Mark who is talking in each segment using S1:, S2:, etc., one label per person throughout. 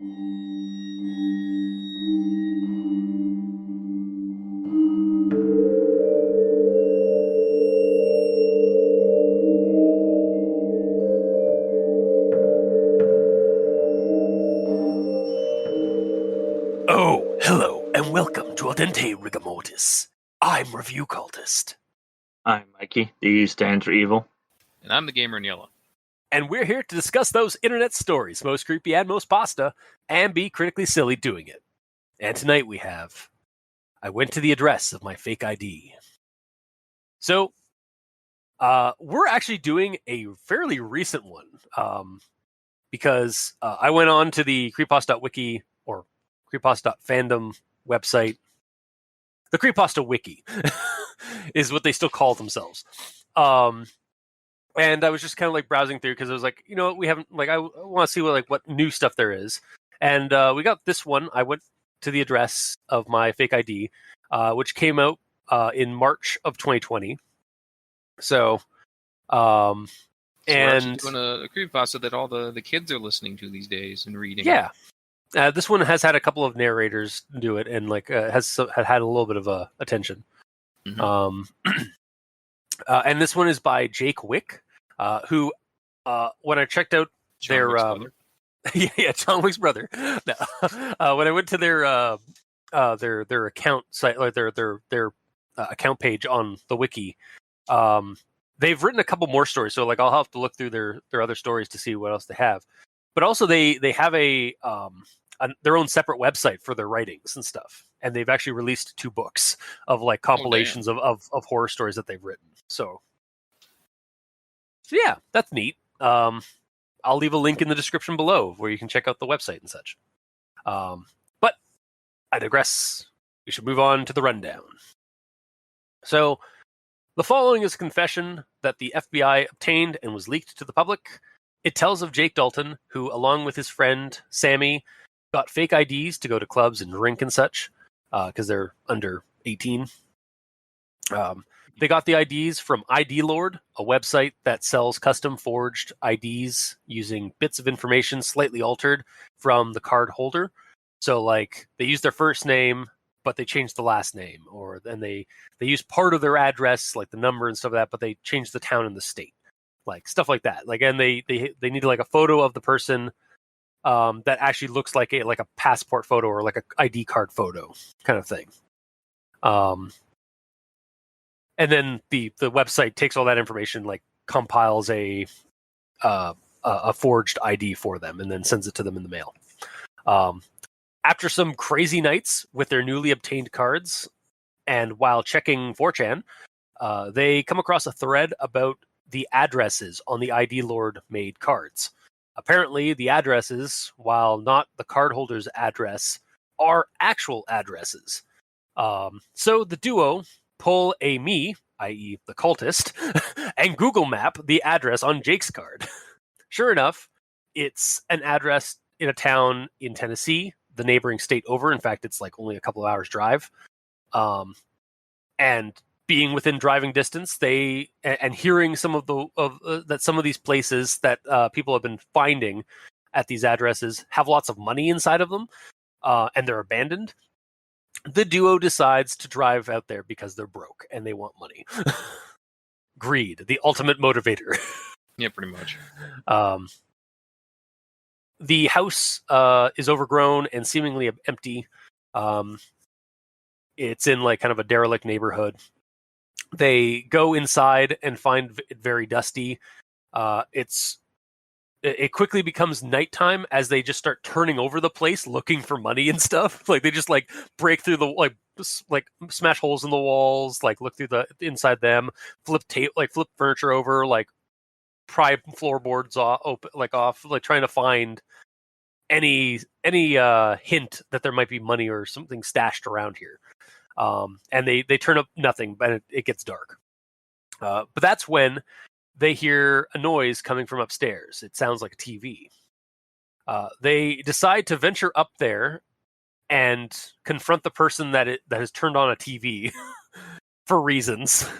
S1: Oh, hello, and welcome to Al Dente Rigor Mortis. I'm Review Cultist.
S2: I'm Mikey, the E stands for evil.
S3: And I'm the gamer in yellow.
S1: And we're here to discuss those internet stories, most creepy and most pasta, and be critically silly doing it. And tonight we have, I went to the address of my fake ID. So, we're actually doing a fairly recent one, because I went on to the creepypasta.wiki, or creepypasta.fandom website. The creepypasta wiki is what they still call themselves. And I was just kind of like browsing through because I was like, you know, we haven't, like, I want to see what new stuff there is. And we got this one. I went to the address of my fake ID, which came out in March of 2020. So,
S3: we're actually
S1: and
S3: doing a creepypasta that all the kids are listening to these days and reading.
S1: yeah, this one has had a couple of narrators do it, and like has had a little bit of attention.
S3: Mm-hmm.
S1: And this one is by Jake Wick, who, when I checked out
S3: John Wick's brother.
S1: yeah, John Wick's brother. No. When I went to their account site, like their account page on the wiki, they've written a couple more stories. So like I'll have to look through their other stories to see what else they have. But also they have their own separate website for their writings and stuff. And they've actually released 2 books of like compilations of horror stories that they've written. So yeah, that's neat. I'll leave a link in the description below where you can check out the website and such. But I digress. We should move on to the rundown. So the following is a confession that the FBI obtained and was leaked to the public. It tells of Jake Dalton, who, along with his friend Sammy, got fake IDs to go to clubs and drink and such, because they're under 18. They got the IDs from ID Lord, a website that sells custom forged IDs using bits of information slightly altered from the card holder. So, like, they use their first name, but they changed the last name, or then they use part of their address, like the number and stuff like that, but they changed the town and the state, like stuff like that. Like, and they need like a photo of the person that actually looks like a passport photo or like a ID card photo kind of thing. And then the website takes all that information, like compiles a forged ID for them, and then sends it to them in the mail. After some crazy nights with their newly obtained cards, and while checking 4chan, they come across a thread about the addresses on the ID Lord made cards. Apparently, the addresses, while not the cardholder's address, are actual addresses. So the duo pull a me, i.e. the cultist, and Google map the address on Jake's card. Sure enough, it's an address in a town in Tennessee, the neighboring state over. In fact, it's like only a couple of hours drive. And being within driving distance, and hearing some of that some of these places that people have been finding at these addresses have lots of money inside of them, and they're abandoned. The duo decides to drive out there because they're broke and they want money. Greed, the ultimate motivator.
S3: Yeah, pretty much.
S1: The house is overgrown and seemingly empty. It's in like kind of a derelict neighborhood. They go inside and find it very dusty. It quickly becomes nighttime as they just start turning over the place looking for money and stuff. Like they just like break through the like smash holes in the walls, like look through the inside them, flip furniture over, like pry floorboards off, like trying to find any hint that there might be money or something stashed around here. And they turn up nothing, but it gets dark. But that's when they hear a noise coming from upstairs. It sounds like a TV. They decide to venture up there and confront the person that has turned on a TV for reasons.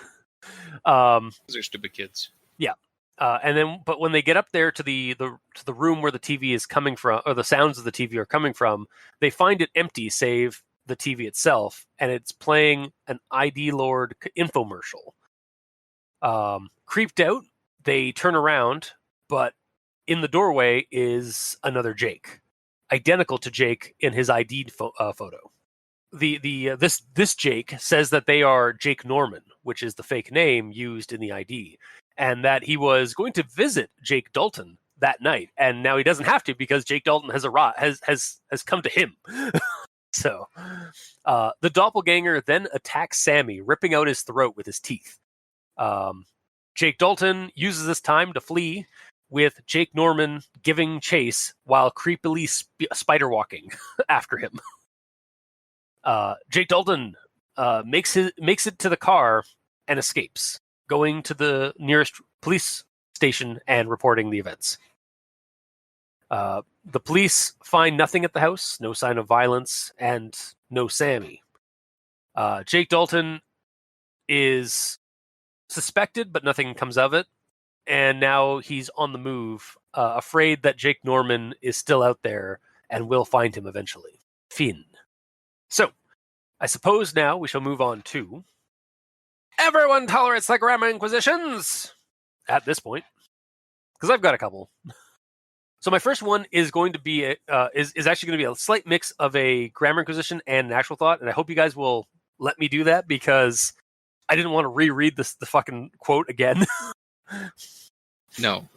S3: Those are stupid kids.
S1: Yeah. But when they get up there to the room where the TV is coming from, or the sounds of the TV are coming from, they find it empty, save the TV itself, and it's playing an ID Lord infomercial. Creeped out, they turn around, but in the doorway is another Jake, identical to Jake in his ID photo. This Jake says that they are Jake Norman, which is the fake name used in the ID, and that he was going to visit Jake Dalton that night, and now he doesn't have to because Jake Dalton has come to him. So, the doppelganger then attacks Sammy, ripping out his throat with his teeth. Jake Dalton uses this time to flee, with Jake Norman giving chase while creepily spider walking after him. Jake Dalton makes it to the car and escapes, going to the nearest police station and reporting the events. The police find nothing at the house, no sign of violence, and no Sammy. Jake Dalton is suspected, but nothing comes of it, and now he's on the move, afraid that Jake Norman is still out there and will find him eventually. Finn. So, I suppose now we shall move on to Everyone Tolerates the Grammar Inquisitions! At this point. Because I've got a couple. So my first one is going to be is actually going to be a slight mix of a grammar inquisition and an actual thought, and I hope you guys will let me do that because I didn't want to reread the fucking quote again.
S3: No.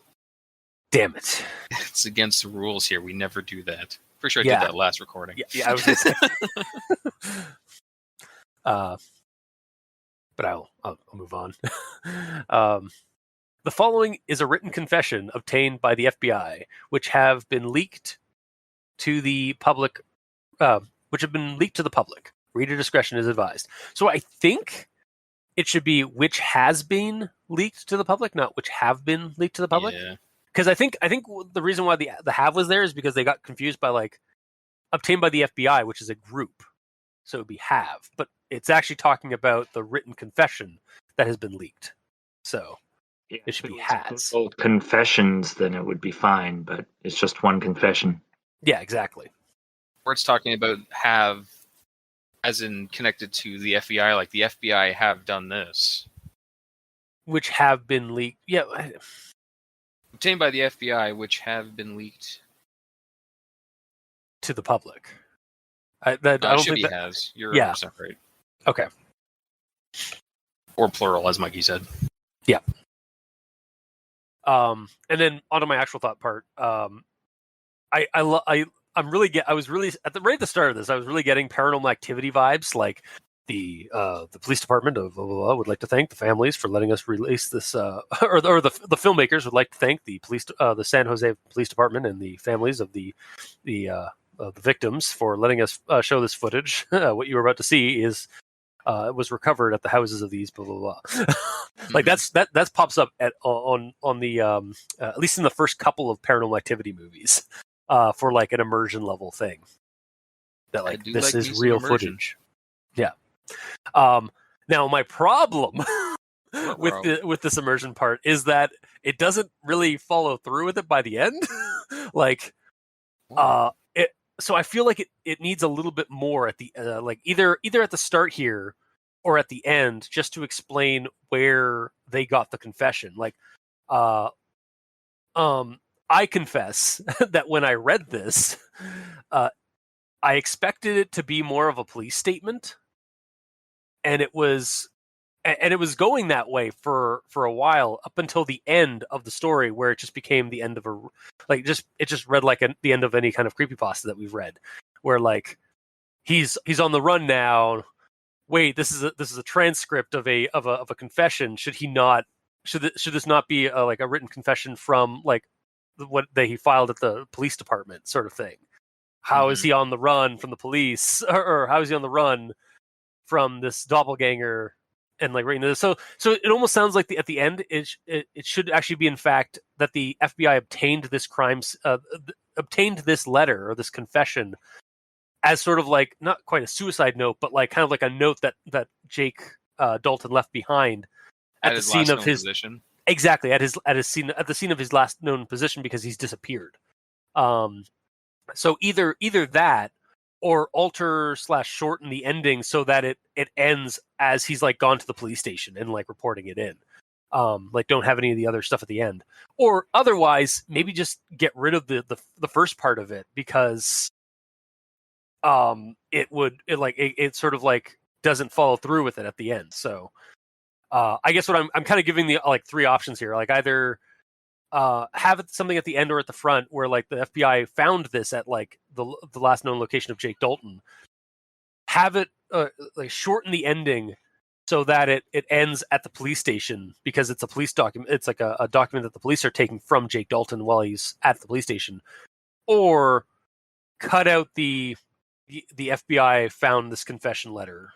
S1: Damn it.
S3: It's against the rules here. We never do that. Pretty sure I
S1: Yeah.
S3: did that last recording.
S1: Yeah, I was going to say. But I'll move on. The following is a written confession obtained by the FBI, which have been leaked to the public. Reader discretion is advised. So I think it should be which has been leaked to the public, not which have been leaked to the public.
S3: Yeah.
S1: Because I think the reason why the have was there is because they got confused by like obtained by the FBI, which is a group. So it would be have, but it's actually talking about the written confession that has been leaked. So it should be has.
S2: Old confessions, then it would be fine, but it's just one confession.
S1: Yeah, exactly.
S3: Where it's talking about have, as in connected to the FBI, like the FBI have done this.
S1: Which have been leaked. Yeah.
S3: Obtained by the FBI, which have been leaked
S1: To the public. I don't
S3: should
S1: think
S3: be
S1: that
S3: has. You're
S1: Yeah.
S3: 100% right.
S1: Okay.
S3: Or plural, as Mikey said.
S1: And then onto my actual thought part. I'm really I was really right at the start of this. I was really getting Paranormal Activity vibes, like the police department of blah, blah, blah, would like to thank the families for letting us release this, or the filmmakers would like to thank the the San Jose Police Department and the families of the victims for letting us show this footage. What you were about to see was recovered at the houses of these blah blah blah. Like that pops up on the at least in the first couple of Paranormal Activity movies for like an immersion level thing. That like this is real footage. Yeah. Now my problem with this immersion part is that it doesn't really follow through with it by the end. Like so I feel like it needs a little bit more at the like either at the start here or at the end, just to explain where they got the confession. Like I confess that when I read this, I expected it to be more of a police statement, and it was going that way for a while up until the end of the story, where it just became the end of it just read like the end of any kind of creepypasta that we've read, where like he's on the run now. Wait, this is a transcript of a confession. Should this not be like a written confession from like what he filed at the police department, sort of thing? How is he on the run from the police, or how is he on the run from this doppelganger? And like right, so it almost sounds like at the end it should actually be in fact that the FBI obtained this letter or this confession as sort of like not quite a suicide note, but like kind of like a note that Jake Dalton left behind at the scene of his
S3: position.
S1: Exactly, at the scene of his last known position, because he's disappeared. So either that, or alter / shorten the ending so that it ends as he's like gone to the police station and like reporting it in. Like don't have any of the other stuff at the end, or otherwise maybe just get rid of the first part of it, because it sort of like doesn't follow through with it at the end. So I guess what I'm kind of giving the like three options here, like either have it something at the end or at the front where like the FBI found this at like the last known location of Jake Dalton. Have it like shorten the ending so that it ends at the police station, because it's a police document. It's like a document that the police are taking from Jake Dalton while he's at the police station, or cut out the FBI found this confession letter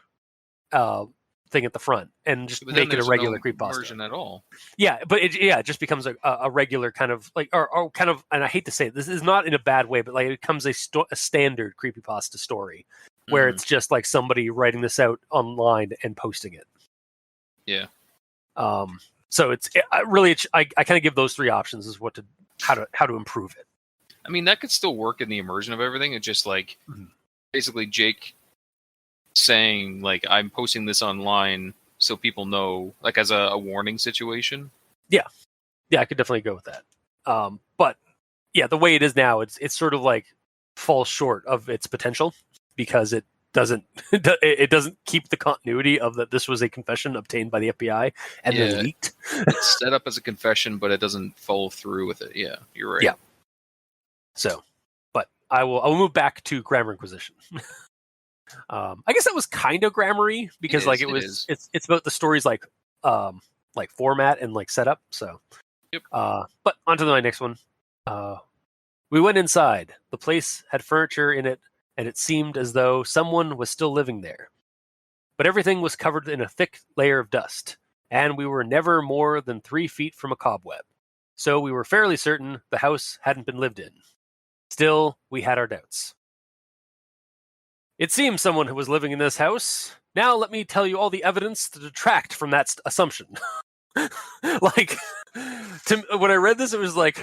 S1: thing at the front and just make it a regular creepypasta
S3: version at all.
S1: Yeah, but it just becomes a regular kind of like, or kind of, and I hate to say it, this is not in a bad way, but like it becomes a standard creepypasta story where it's just like somebody writing this out online and posting it.
S3: Yeah.
S1: So I kind of give those three options as how to improve it.
S3: I mean, that could still work in the immersion of everything. It's just like basically Jake saying like, I'm posting this online so people know, like as a warning situation. Yeah,
S1: I could definitely go with that. But yeah, the way it is now, it's sort of like falls short of its potential, because it doesn't keep the continuity of that this was a confession obtained by the FBI and then leaked.
S3: It's set up as a confession, but it doesn't follow through with it. Yeah, you're right.
S1: Yeah. So, but I will move back to Grammar Inquisition. I guess that was kind of grammar-y, because it's about the story's like format and like setup. So,
S3: yep.
S1: But on to my next one. We went inside. The place had furniture in it, and it seemed as though someone was still living there. But everything was covered in a thick layer of dust, and we were never more than 3 feet from a cobweb. So we were fairly certain the house hadn't been lived in. Still, we had our doubts. It seems someone who was living in this house. Now let me tell you all the evidence to detract from that assumption. Like, when I read this, it was like,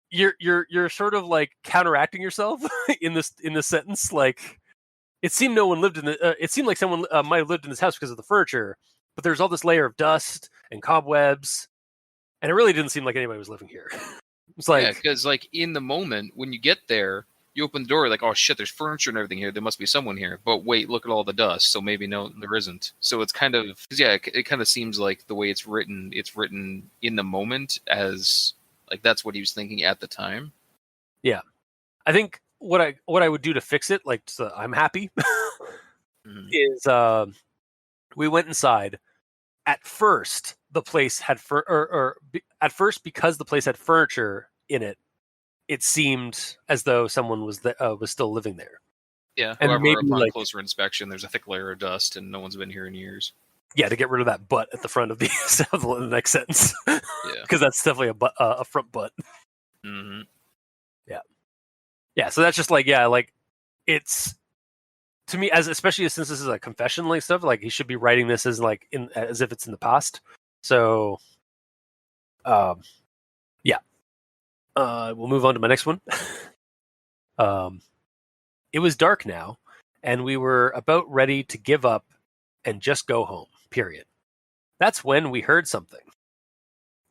S1: you're sort of like counteracting yourself in this sentence. Like, it seemed no one lived in it seemed like someone might have lived in this house because of the furniture, but there's all this layer of dust and cobwebs, and it really didn't seem like anybody was living here. It's like,
S3: because like in the moment when you get there, you open the door, like, oh shit, there's furniture and everything here. There must be someone here. But wait, look at all the dust. So maybe no, there isn't. So it's kind of, it kind of seems like the way it's written in the moment as like that's what he was thinking at the time.
S1: Yeah, I think what I would do to fix it, like, so I'm happy, is we went inside. At first, the place had at first, because the place had furniture in it, it seemed as though someone was still living there.
S3: Yeah,
S1: and
S3: however,
S1: maybe
S3: upon
S1: like
S3: closer inspection, there's a thick layer of dust, and no one's been here in years.
S1: Yeah, to get rid of that butt at the front of the next sentence. Yeah, because that's definitely a front butt.
S3: Mm-hmm.
S1: Yeah. So that's just like, like it's, to me, especially since this is a confession like stuff, like he should be writing this as like as if it's in the past. So, we'll move on to my next one. It was dark now, and we were about ready to give up and just go home. Period. That's when we heard something.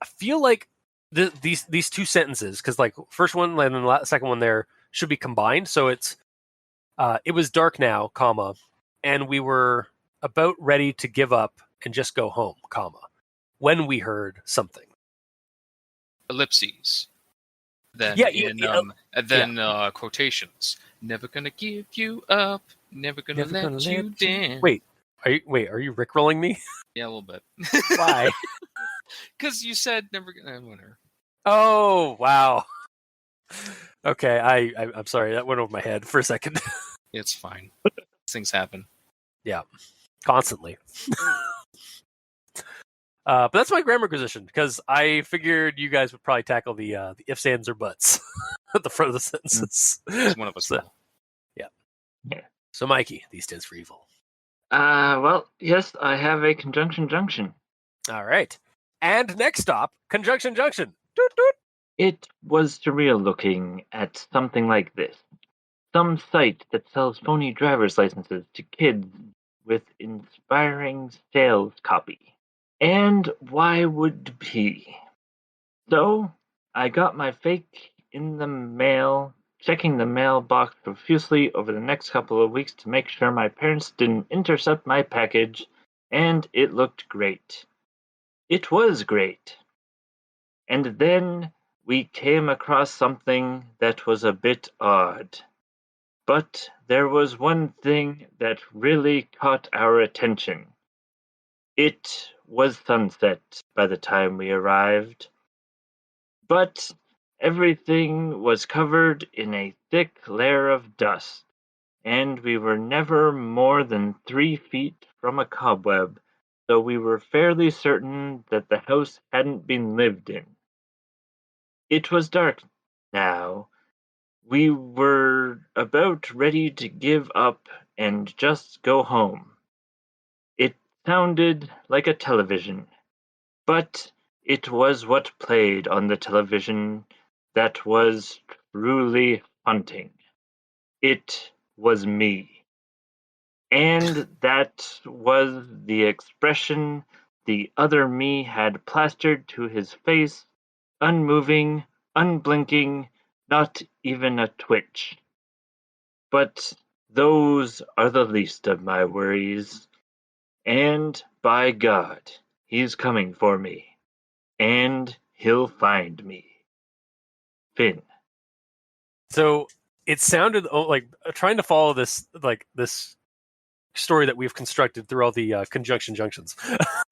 S1: I feel like these two sentences, because like first one and then the second one there should be combined. So it's it was dark now, comma, and we were about ready to give up and just go home, comma, when we heard something.
S3: Ellipses. Then quotations. Never gonna give you up. Never gonna let you down.
S1: Wait, are you rickrolling me?
S3: Yeah, a little bit.
S1: Why?
S3: Because you said never gonna winner.
S1: Oh wow. Okay, I'm sorry, that went over my head for a second.
S3: It's fine. Things happen.
S1: Yeah, constantly. But that's my grammar position, because I figured you guys would probably tackle the ifs, ands, or buts at the front of the sentences.
S3: One of us will.
S1: Yeah. So, Mikey, these stands for evil.
S2: Well, yes, I have a conjunction junction.
S1: All right. And next stop, Conjunction Junction. Doot, doot.
S2: It was surreal looking at something like this. Some site that sells phony driver's licenses to kids with inspiring sales copy. And why would he? So, I got my fake in the mail, checking the mailbox profusely over the next couple of weeks to make sure my parents didn't intercept my package, and it looked great. It was great. And then we came across something that was a bit odd. But there was one thing that really caught our attention. It was sunset by the time we arrived, but everything was covered in a thick layer of dust, and we were never more than 3 feet from a cobweb, so we were fairly certain that the house hadn't been lived in. It was dark now. We were about ready to give up and just go home. It sounded like a television, but it was what played on the television that was truly haunting. It was me. And that was the expression the other me had plastered to his face, unmoving, unblinking, not even a twitch. But those are the least of my worries. And by God, he's coming for me. And he'll find me. Finn.
S1: So it sounded like trying to follow this story that we've constructed through all the conjunction junctions.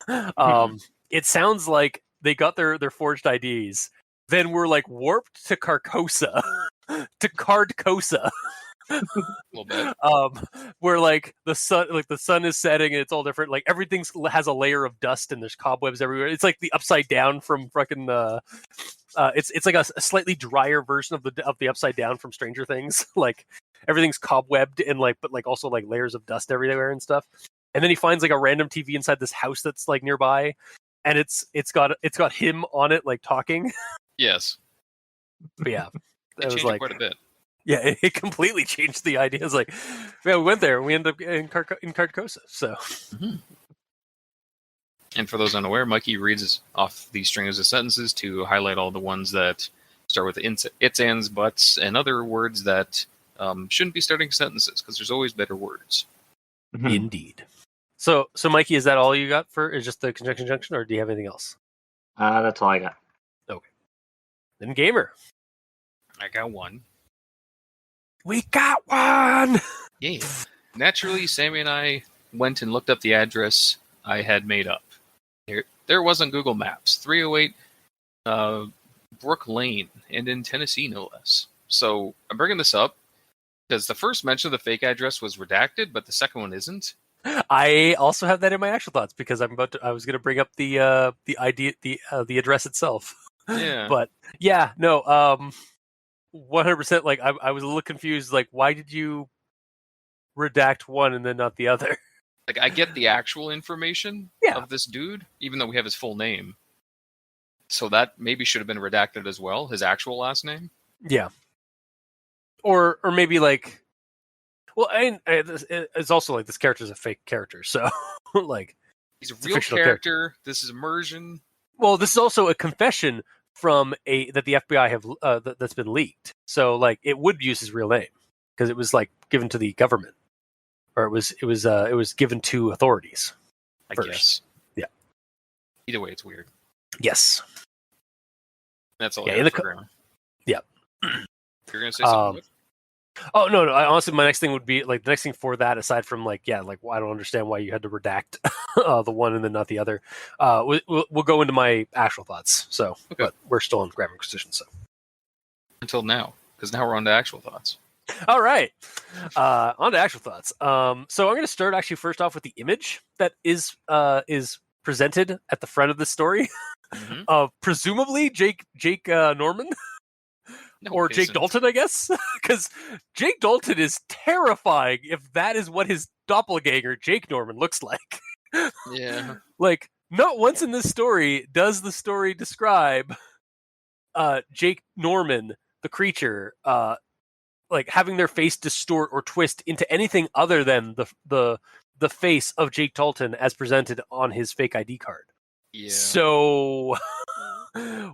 S1: It sounds like they got their forged IDs, then were like warped to Carcosa, to Cardcosa.
S3: A little bit.
S1: Where like the sun is setting and it's all different. Like everything has a layer of dust and there's cobwebs everywhere. It's like the upside down from fucking. It's like a slightly drier version of the upside down from Stranger Things. Like everything's cobwebbed and but also like layers of dust everywhere and stuff. And then he finds like a random TV inside this house that's like nearby, and it's got him on it like talking.
S3: Yes.
S1: But yeah,
S3: It changed quite a bit.
S1: Yeah, it completely changed the idea. It's like, yeah, we went there. We ended up in Carcosa. So,
S3: And for those unaware, Mikey reads off these strings of sentences to highlight all the ones that start with its, ands, buts, and other words that shouldn't be starting sentences because there's always better words.
S1: Indeed. So, Mikey, is that all you got for? Is just the conjunction junction, or do you have anything else?
S2: That's all I got.
S1: Okay. Then Gamer.
S3: I got one.
S1: We got one!
S3: Yeah. Naturally, Sammy and I went and looked up the address I had made up. There was on Google Maps, 308 Brook Lane, and in Tennessee, no less. So I'm bringing this up because the first mention of the fake address was redacted, but the second one isn't.
S1: I also have that in my actual thoughts because I was going to bring up the address itself.
S3: Yeah.
S1: But yeah, no, 100%. Like I was a little confused. Like, why did you redact one and then not the other?
S3: Like, I get the actual information of this dude, even though we have his full name. So that maybe should have been redacted as well, his actual last name.
S1: Yeah. Or maybe like, well, it's also like this character is a fake character, so like
S3: he's a real character. This is immersion.
S1: Well, this is also a confession from that the FBI have that's been leaked. So like it would use his real name because it was like given to the government, or it was given to authorities.
S3: I
S1: first.
S3: guess.
S1: Yeah.
S3: Either way, it's weird.
S1: Yes.
S3: That's all.
S1: Yeah.
S3: Yeah. You're gonna say something.
S1: Oh no! Honestly, my next thing would be like the next thing for that, aside from like I don't understand why you had to redact the one and then not the other. We'll go into my actual thoughts. So, okay. But we're still on Grammar Inquisition. So
S3: until now, because now we're on to actual thoughts.
S1: All right, on to actual thoughts. So I'm going to start actually first off with the image that is presented at the front of the story of presumably Jake Norman.
S3: No,
S1: or Jake Dalton, I guess, because Jake Dalton is terrifying if that is what his doppelganger, Jake Norman, looks like.
S3: Yeah.
S1: Like, not once in this story does the story describe Jake Norman, the creature, like having their face distort or twist into anything other than the face of Jake Dalton as presented on his fake ID card.
S3: Yeah.
S1: So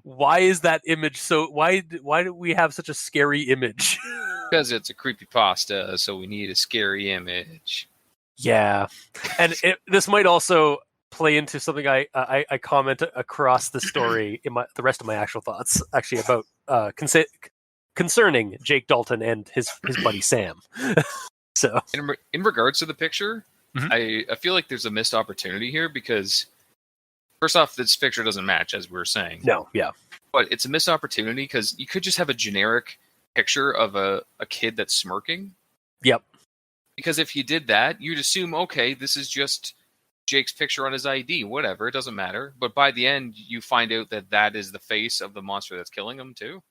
S1: why is that image so? Why do we have such a scary image?
S3: Because it's a creepypasta, so we need a scary image.
S1: Yeah, and this might also play into something I comment across the story in the rest of my actual thoughts, actually, about concerning Jake Dalton and his buddy Sam. So,
S3: in regards to the picture,
S1: Mhm.
S3: I feel like there's a missed opportunity here because, first off, this picture doesn't match, as we were saying.
S1: no, yeah,
S3: But it's a missed opportunity because you could just have a generic picture of a kid that's smirking.
S1: yep,
S3: Because if you did that, you'd assume, okay, this is just Jake's picture on his ID, whatever, it doesn't matter. But by the end, you find out that that is the face of the monster that's killing him, too.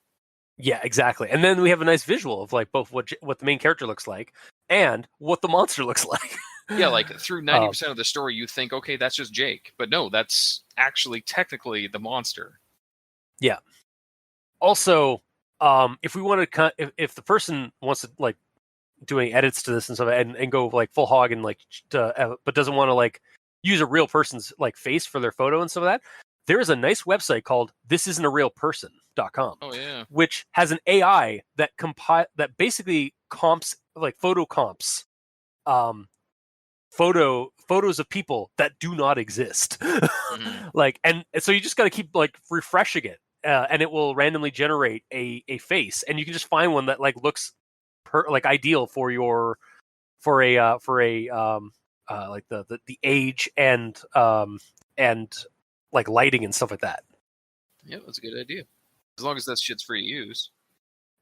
S1: yeah, exactly. And then we have a nice visual of like both what the main character looks like and what the monster looks like.
S3: Yeah, like through 90% of the story, you think, okay, that's just Jake. But no, that's actually technically the monster.
S1: Yeah. Also, if we want to, if the person wants to like doing edits to this and stuff, and go like full hog and like, but doesn't want to like use a real person's like face for their photo and stuff like that, there is a nice website called thisisn't-a-real-person.com.
S3: Oh yeah,
S1: which has an AI that that basically comps like photo comps, photos of people that do not exist. Like, and so you just got to keep like refreshing it, and it will randomly generate a face, and you can just find one that like looks like ideal for your like the age and like lighting and stuff like that.
S3: Yeah, that's a good idea. As long as that shit's free to use.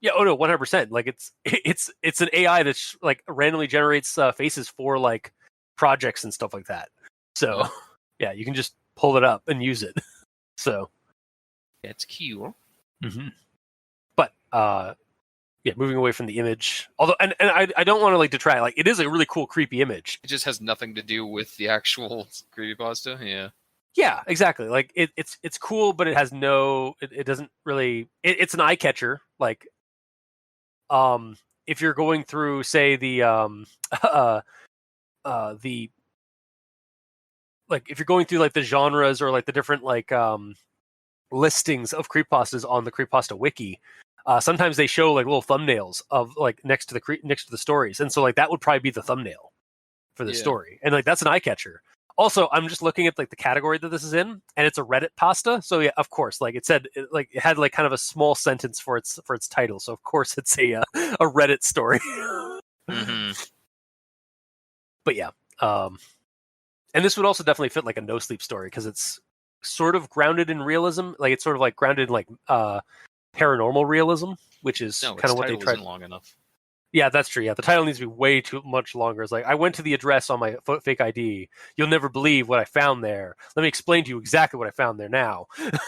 S1: Yeah, oh no, 100%. Like it's an AI that like randomly generates faces for like projects and stuff like that. So yeah, you can just pull it up and use it. So
S3: That's cute.
S1: mm-hmm. But yeah, moving away from the image. Although, and I don't want to like detract. Like, it is a really cool, creepy image.
S3: It just has nothing to do with the actual creepypasta. Yeah.
S1: Yeah, exactly. Like it's cool, but it has no. It doesn't really. It's an eye catcher. Like, if you're going through, say, the like if you're going through like the genres or like the different like listings of creepypastas on the creepypasta wiki. Sometimes they show like little thumbnails of like next to the stories, and so like that would probably be the thumbnail for the story, and like that's an eye catcher. Also, I'm just looking at like the category that this is in, and it's a Reddit pasta. So yeah, of course, like it said, it had like kind of a small sentence for its title. So of course, it's a Reddit story. But yeah, and this would also definitely fit like a no sleep story because it's sort of grounded in realism. Like it's sort of like grounded in like paranormal realism, which is kind of what they tried.
S3: Isn't long enough.
S1: Yeah, that's true. Yeah, the title needs to be way too much longer. It's like, I went to the address on my fake ID. You'll never believe what I found there. Let me explain to you exactly what I found there now.
S3: It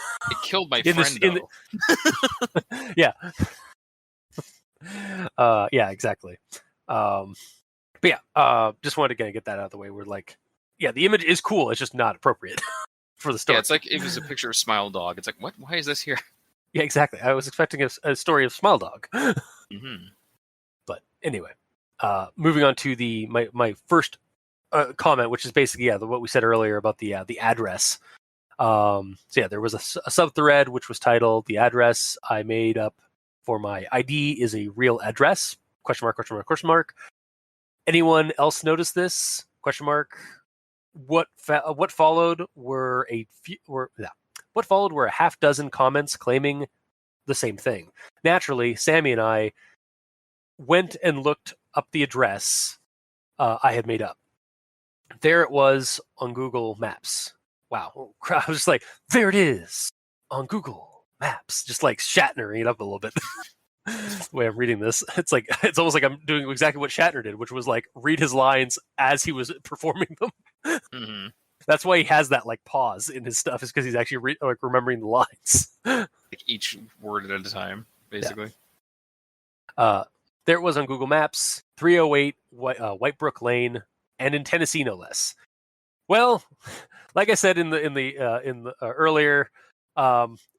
S3: killed my friend, though.
S1: Yeah. Yeah, exactly. But yeah, just wanted to get that out of the way. We're like, yeah, the image is cool. It's just not appropriate for the story.
S3: Yeah, it's like it was a picture of Smile Dog. It's like, what? Why is this here?
S1: Yeah, exactly. I was expecting a story of Smile Dog. But anyway, moving on to my first comment, which is basically what we said earlier about the address. So yeah, there was a subthread which was titled "The address I made up for my ID is a real address?" ? Anyone else notice this? ? What followed were what followed were a half dozen comments claiming the same thing. Naturally, Sammy and I went and looked up the address I had made up. There it was on Google Maps. Wow. I was just like, there it is on Google Maps. Just like Shatnering it up a little bit. The way I'm reading this, it's almost like I'm doing exactly what Shatner did, which was like read his lines as he was performing them. That's why he has that like pause in his stuff, is because he's actually remembering the lines.
S3: Like each word at a time, basically.
S1: Yeah. There it was on Google Maps, 308 Whitebrook Lane, and in Tennessee, no less. Well, like I said in the earlier,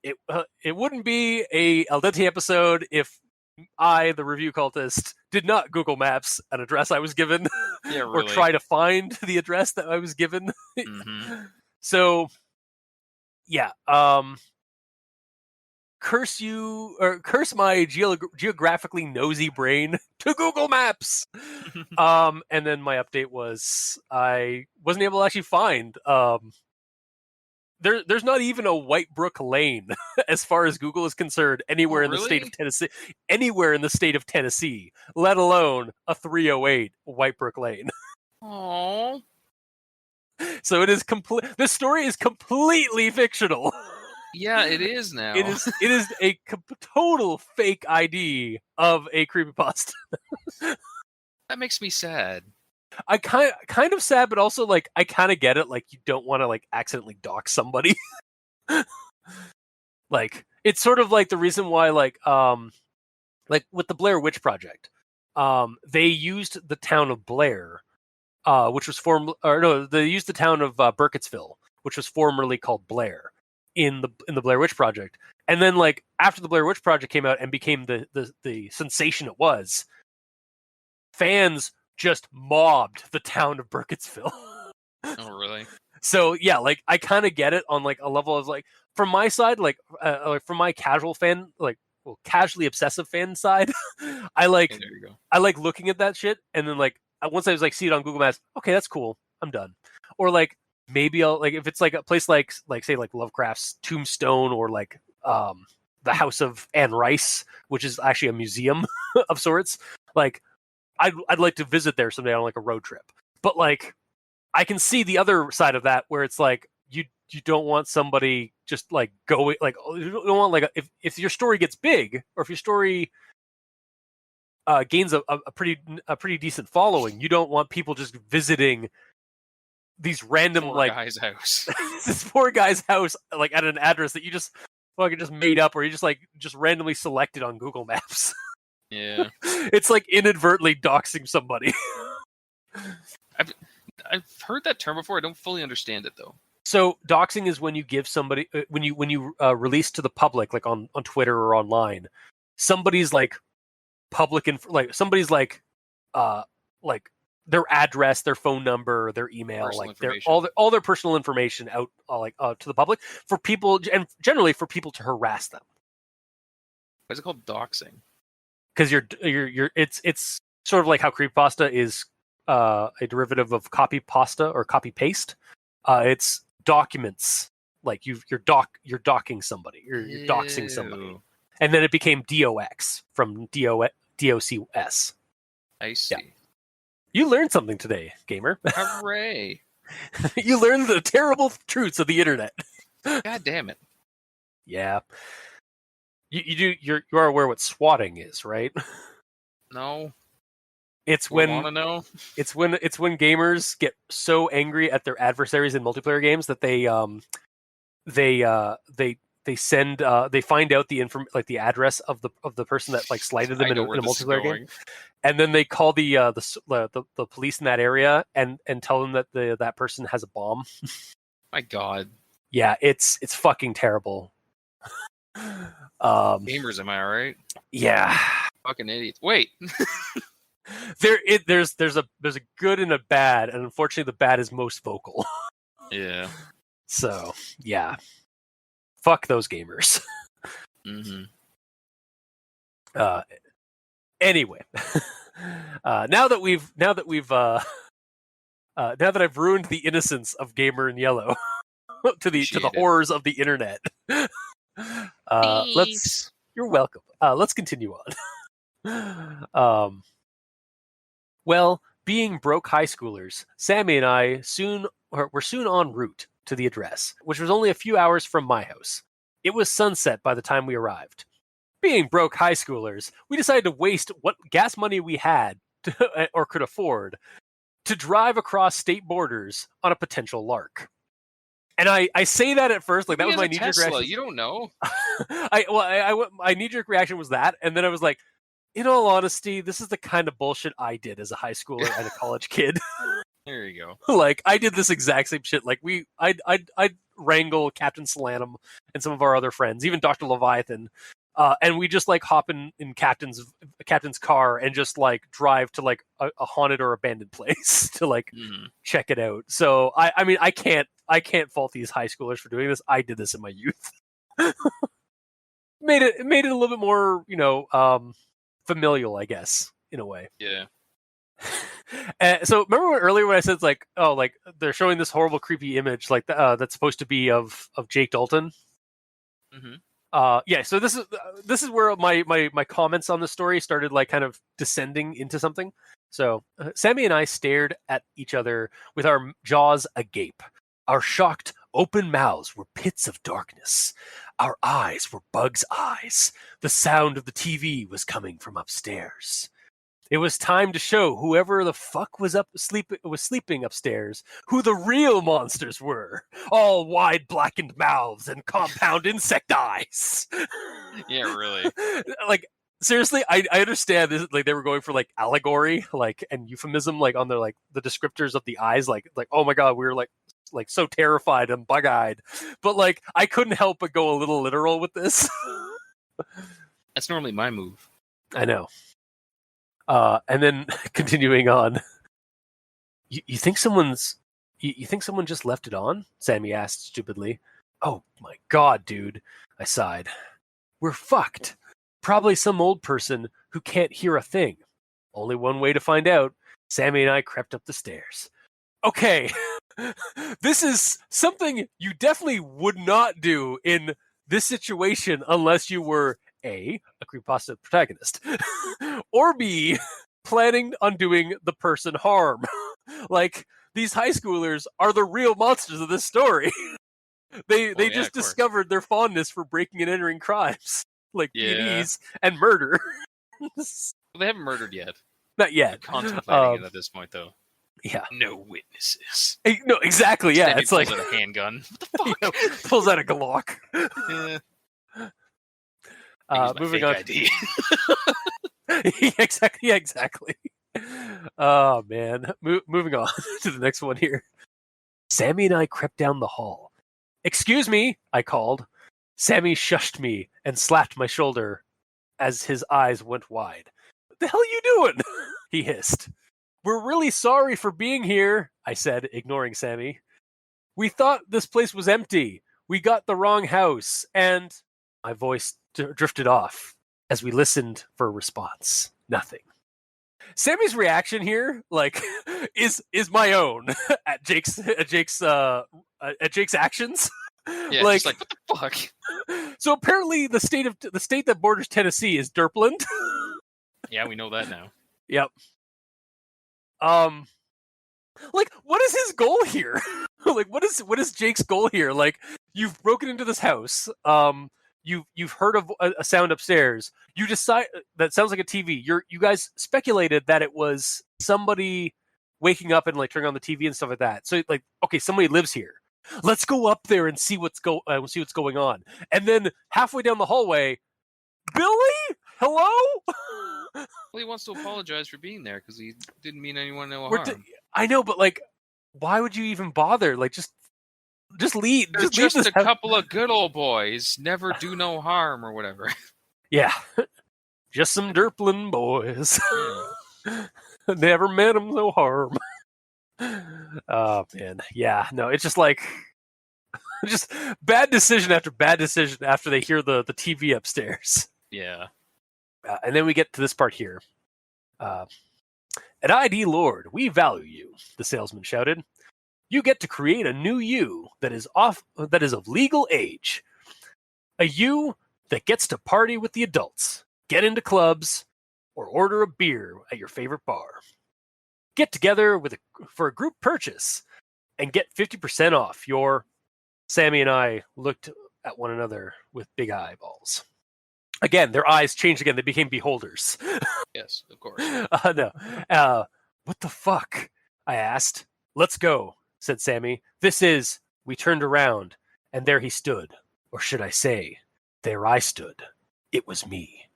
S1: it wouldn't be a Al Dente episode if I, the review cultist, did not Google Maps an address I was given,
S3: Yeah,
S1: or
S3: really.
S1: try to find the address that I was given.
S3: Mhm.
S1: So, yeah, curse you, or curse my geographically nosy brain to Google Maps. And then my update was I wasn't able to actually find. There's not even a Whitebrook Lane, as far as Google is concerned, anywhere in the state of
S3: really?
S1: Tennessee. Anywhere in the state of Tennessee, let alone a 308 Whitebrook Lane.
S3: Aww.
S1: So it is complete. This story is completely fictional.
S3: Yeah, it is now.
S1: It is a total fake ID of a creepypasta.
S3: That makes me sad.
S1: I kind of sad, but also like I kind of get it. Like you don't want to like accidentally dox somebody. Like it's sort of like the reason why like with the Blair Witch Project, they used the town of Blair, which was they used the town of Burkittsville, which was formerly called Blair, in the Blair Witch Project. And then like after the Blair Witch Project came out and became the sensation it was, fans just mobbed the town of Burkittsville.
S3: Oh, really?
S1: So yeah, like I kind of get it on like a level of like from my side, like from my casual fan, like casually obsessive fan side, I like
S3: Okay, there you go.
S1: I like looking at that shit, and then like once I was like see it on Google Maps, okay, that's cool, I'm done. Or like maybe I'll like if it's like a place like say like Lovecraft's Tombstone, or like the House of Anne Rice, which is actually a museum of sorts. Like I'd like to visit there someday on like a road trip. But like I can see the other side of that where it's like you don't want somebody just like going like you don't want like if your story gets big, or if your story gains a pretty decent following, you don't want people just visiting these random
S3: Poor
S1: like
S3: guy's house.
S1: this poor guy's house like at an address that you just fucking just made up, or you just randomly selected on Google Maps.
S3: Yeah.
S1: It's like inadvertently doxing somebody.
S3: I've heard that term before. I don't fully understand it though.
S1: So doxing is when you give somebody when you release to the public, like on Twitter or online, somebody's like public like somebody's like their address, their phone number, their email,
S3: Personal
S1: like their
S3: information.
S1: all their personal information out to the public, for people, and generally for people to harass them.
S3: Why is it called doxing?
S1: Because you're it's sort of like how creepypasta is a derivative of copy pasta or copy paste. It's documents, like you're docking somebody, you're doxing somebody,
S3: Ew.
S1: and then it became DOX from DOCS.
S3: I see.
S1: Yeah. You learned something today, gamer.
S3: Hooray!
S1: You learned the terrible truths of the internet.
S3: God damn it!
S1: Yeah. You are aware what swatting is, right?
S3: No.
S1: It's
S3: Want
S1: when
S3: to know?
S1: it's when gamers get so angry at their adversaries in multiplayer games that they send they find out the address of the person that like slighted them in a multiplayer game, and then they call the police in that area and tell them that that person has a bomb.
S3: My God.
S1: Yeah, it's fucking terrible.
S3: Gamers, am I right?
S1: Yeah.
S3: Fucking idiots. Wait.
S1: There's a good and a bad, and unfortunately the bad is most vocal.
S3: Yeah.
S1: So yeah, fuck those gamers.
S3: Mm-hmm.
S1: Anyway, now that I've ruined the innocence of Gamer in Yellow to the horrors of the internet, you're welcome. Let's continue on. Well, being broke high schoolers, Sammy and I were soon en route to the address, which was only a few hours from my house. It was sunset by the time we arrived. Being broke high schoolers, we decided to waste what gas money we had or could afford to drive across state borders on a potential lark. And I say that at first, like that was my knee-jerk reaction.
S3: You don't know.
S1: My knee-jerk reaction was that, and then I was like, in all honesty, this is the kind of bullshit I did as a high schooler and a college kid.
S3: There you go.
S1: Like, I did this exact same shit. Like, I'd wrangle Captain Solanum and some of our other friends, even Dr. Leviathan, and we just like hop in Captain's car and just like drive to like a haunted or abandoned place to like check it out. So I mean, I can't fault these high schoolers for doing this. I did this in my youth. made it a little bit more, familial, I guess, in a way.
S3: Yeah.
S1: So remember earlier when I said it's like, oh, like they're showing this horrible, creepy image like that's supposed to be of Jake Dalton. Yeah. So this is where my comments on the story started like kind of descending into something. So Sammy and I stared at each other with our jaws agape. Our shocked, open mouths were pits of darkness. Our eyes were bugs' eyes. The sound of the TV was coming from upstairs. It was time to show whoever the fuck was sleeping upstairs who the real monsters were. All wide blackened mouths and compound insect eyes.
S3: Yeah, really.
S1: Like, seriously, I understand this. Like, they were going for like allegory, like, and euphemism, like on their like the descriptors of the eyes, like oh my god, we were like so terrified and bug-eyed. But like, I couldn't help but go a little literal with this.
S3: That's normally my move.
S1: I know. And then continuing on, you think someone just left it on? Sammy asked stupidly. Oh my god, dude, I sighed. We're fucked. Probably some old person who can't hear a thing. Only one way to find out. Sammy and I crept up the stairs. Okay, this is something you definitely would not do in this situation unless you were A, a creepypasta protagonist, or B, planning on doing the person harm. Like, these high schoolers are the real monsters of this story. They just discovered their fondness for breaking and entering crimes, like PDs and murder.
S3: Well, they haven't murdered yet.
S1: Not yet.
S3: They're contemplating it at this point, though.
S1: Yeah.
S3: No witnesses.
S1: No, exactly. Yeah,
S3: Sammy
S1: it's like
S3: pulls out a handgun. What the fuck?
S1: Pulls out a Glock.
S3: Yeah.
S1: Moving on.
S3: ID.
S1: Exactly. Oh man. Moving on to the next one here. Sammy and I crept down the hall. Excuse me, I called. Sammy shushed me and slapped my shoulder as his eyes went wide. What the hell are you doing? He hissed. We're really sorry for being here, I said, ignoring Sammy. We thought this place was empty. We got the wrong house, and my voice drifted off as we listened for a response. Nothing. Sammy's reaction here, like, is my own at Jake's actions.
S3: Yeah, like, just like, what the fuck?
S1: So apparently, the state that borders Tennessee is Derpland.
S3: Yeah, we know that now. Yep.
S1: Like, what is his goal here? Like, what is Jake's goal here? Like, you've broken into this house. You've heard of a sound upstairs. You decide that sounds like a TV. You guys speculated that it was somebody waking up and like turning on the TV and stuff like that. So like, okay, somebody lives here. Let's go up there and see what's going on. And then halfway down the hallway, Billy, hello.
S3: Well, he wants to apologize for being there because he didn't mean anyone no harm.
S1: I know, but like, why would you even bother? Like, just leave.
S3: They're just a couple of good old boys. Never do no harm or whatever.
S1: Yeah, just some Derplin boys. Never meant them no harm. Oh man, yeah. No, it's just like, just bad decision after bad decision after they hear the TV upstairs.
S3: Yeah.
S1: And then we get to this part here. At ID Lord, we value you, the salesman shouted. You get to create a new you that is of legal age. A you that gets to party with the adults, get into clubs, or order a beer at your favorite bar. Get together for a group purchase and get 50% off your... Sammy and I looked at one another with big eyeballs. Again, their eyes changed again. They became beholders.
S3: Yes, of course.
S1: No. What the fuck? I asked. Let's go, said Sammy. We turned around, and there he stood. Or should I say, there I stood. It was me.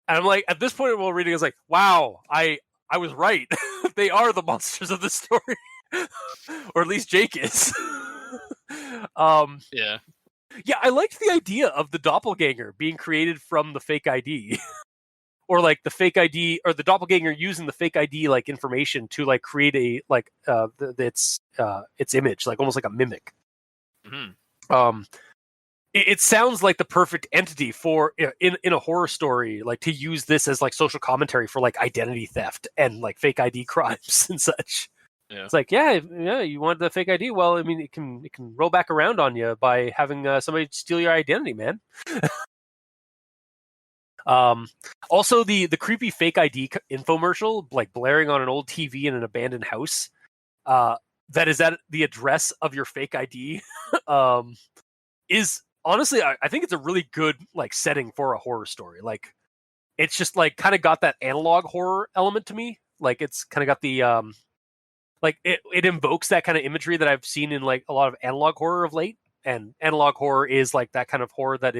S1: And I'm like, at this point while reading, I was like, wow, I I was right. They are the monsters of the story, or at least Jake is.
S3: Yeah.
S1: Yeah, I liked the idea of the doppelganger being created from the fake ID. Or like the fake ID, or the doppelganger using the fake ID like information to like create a like its image, like almost like a mimic.
S3: Mm-hmm.
S1: It sounds like the perfect entity for in a horror story, like to use this as like social commentary for like identity theft and like fake ID crimes and such.
S3: Yeah.
S1: It's like, yeah, you want the fake ID? Well, I mean, it can roll back around on you by having somebody steal your identity, man. Also, the creepy fake ID infomercial, like blaring on an old TV in an abandoned house, that is at the address of your fake ID, is honestly, I think it's a really good like setting for a horror story. Like, it's just like kind of got that analog horror element to me. Like, it's kind of got the like it invokes that kind of imagery that I've seen in like a lot of analog horror of late. And analog horror is like that kind of horror that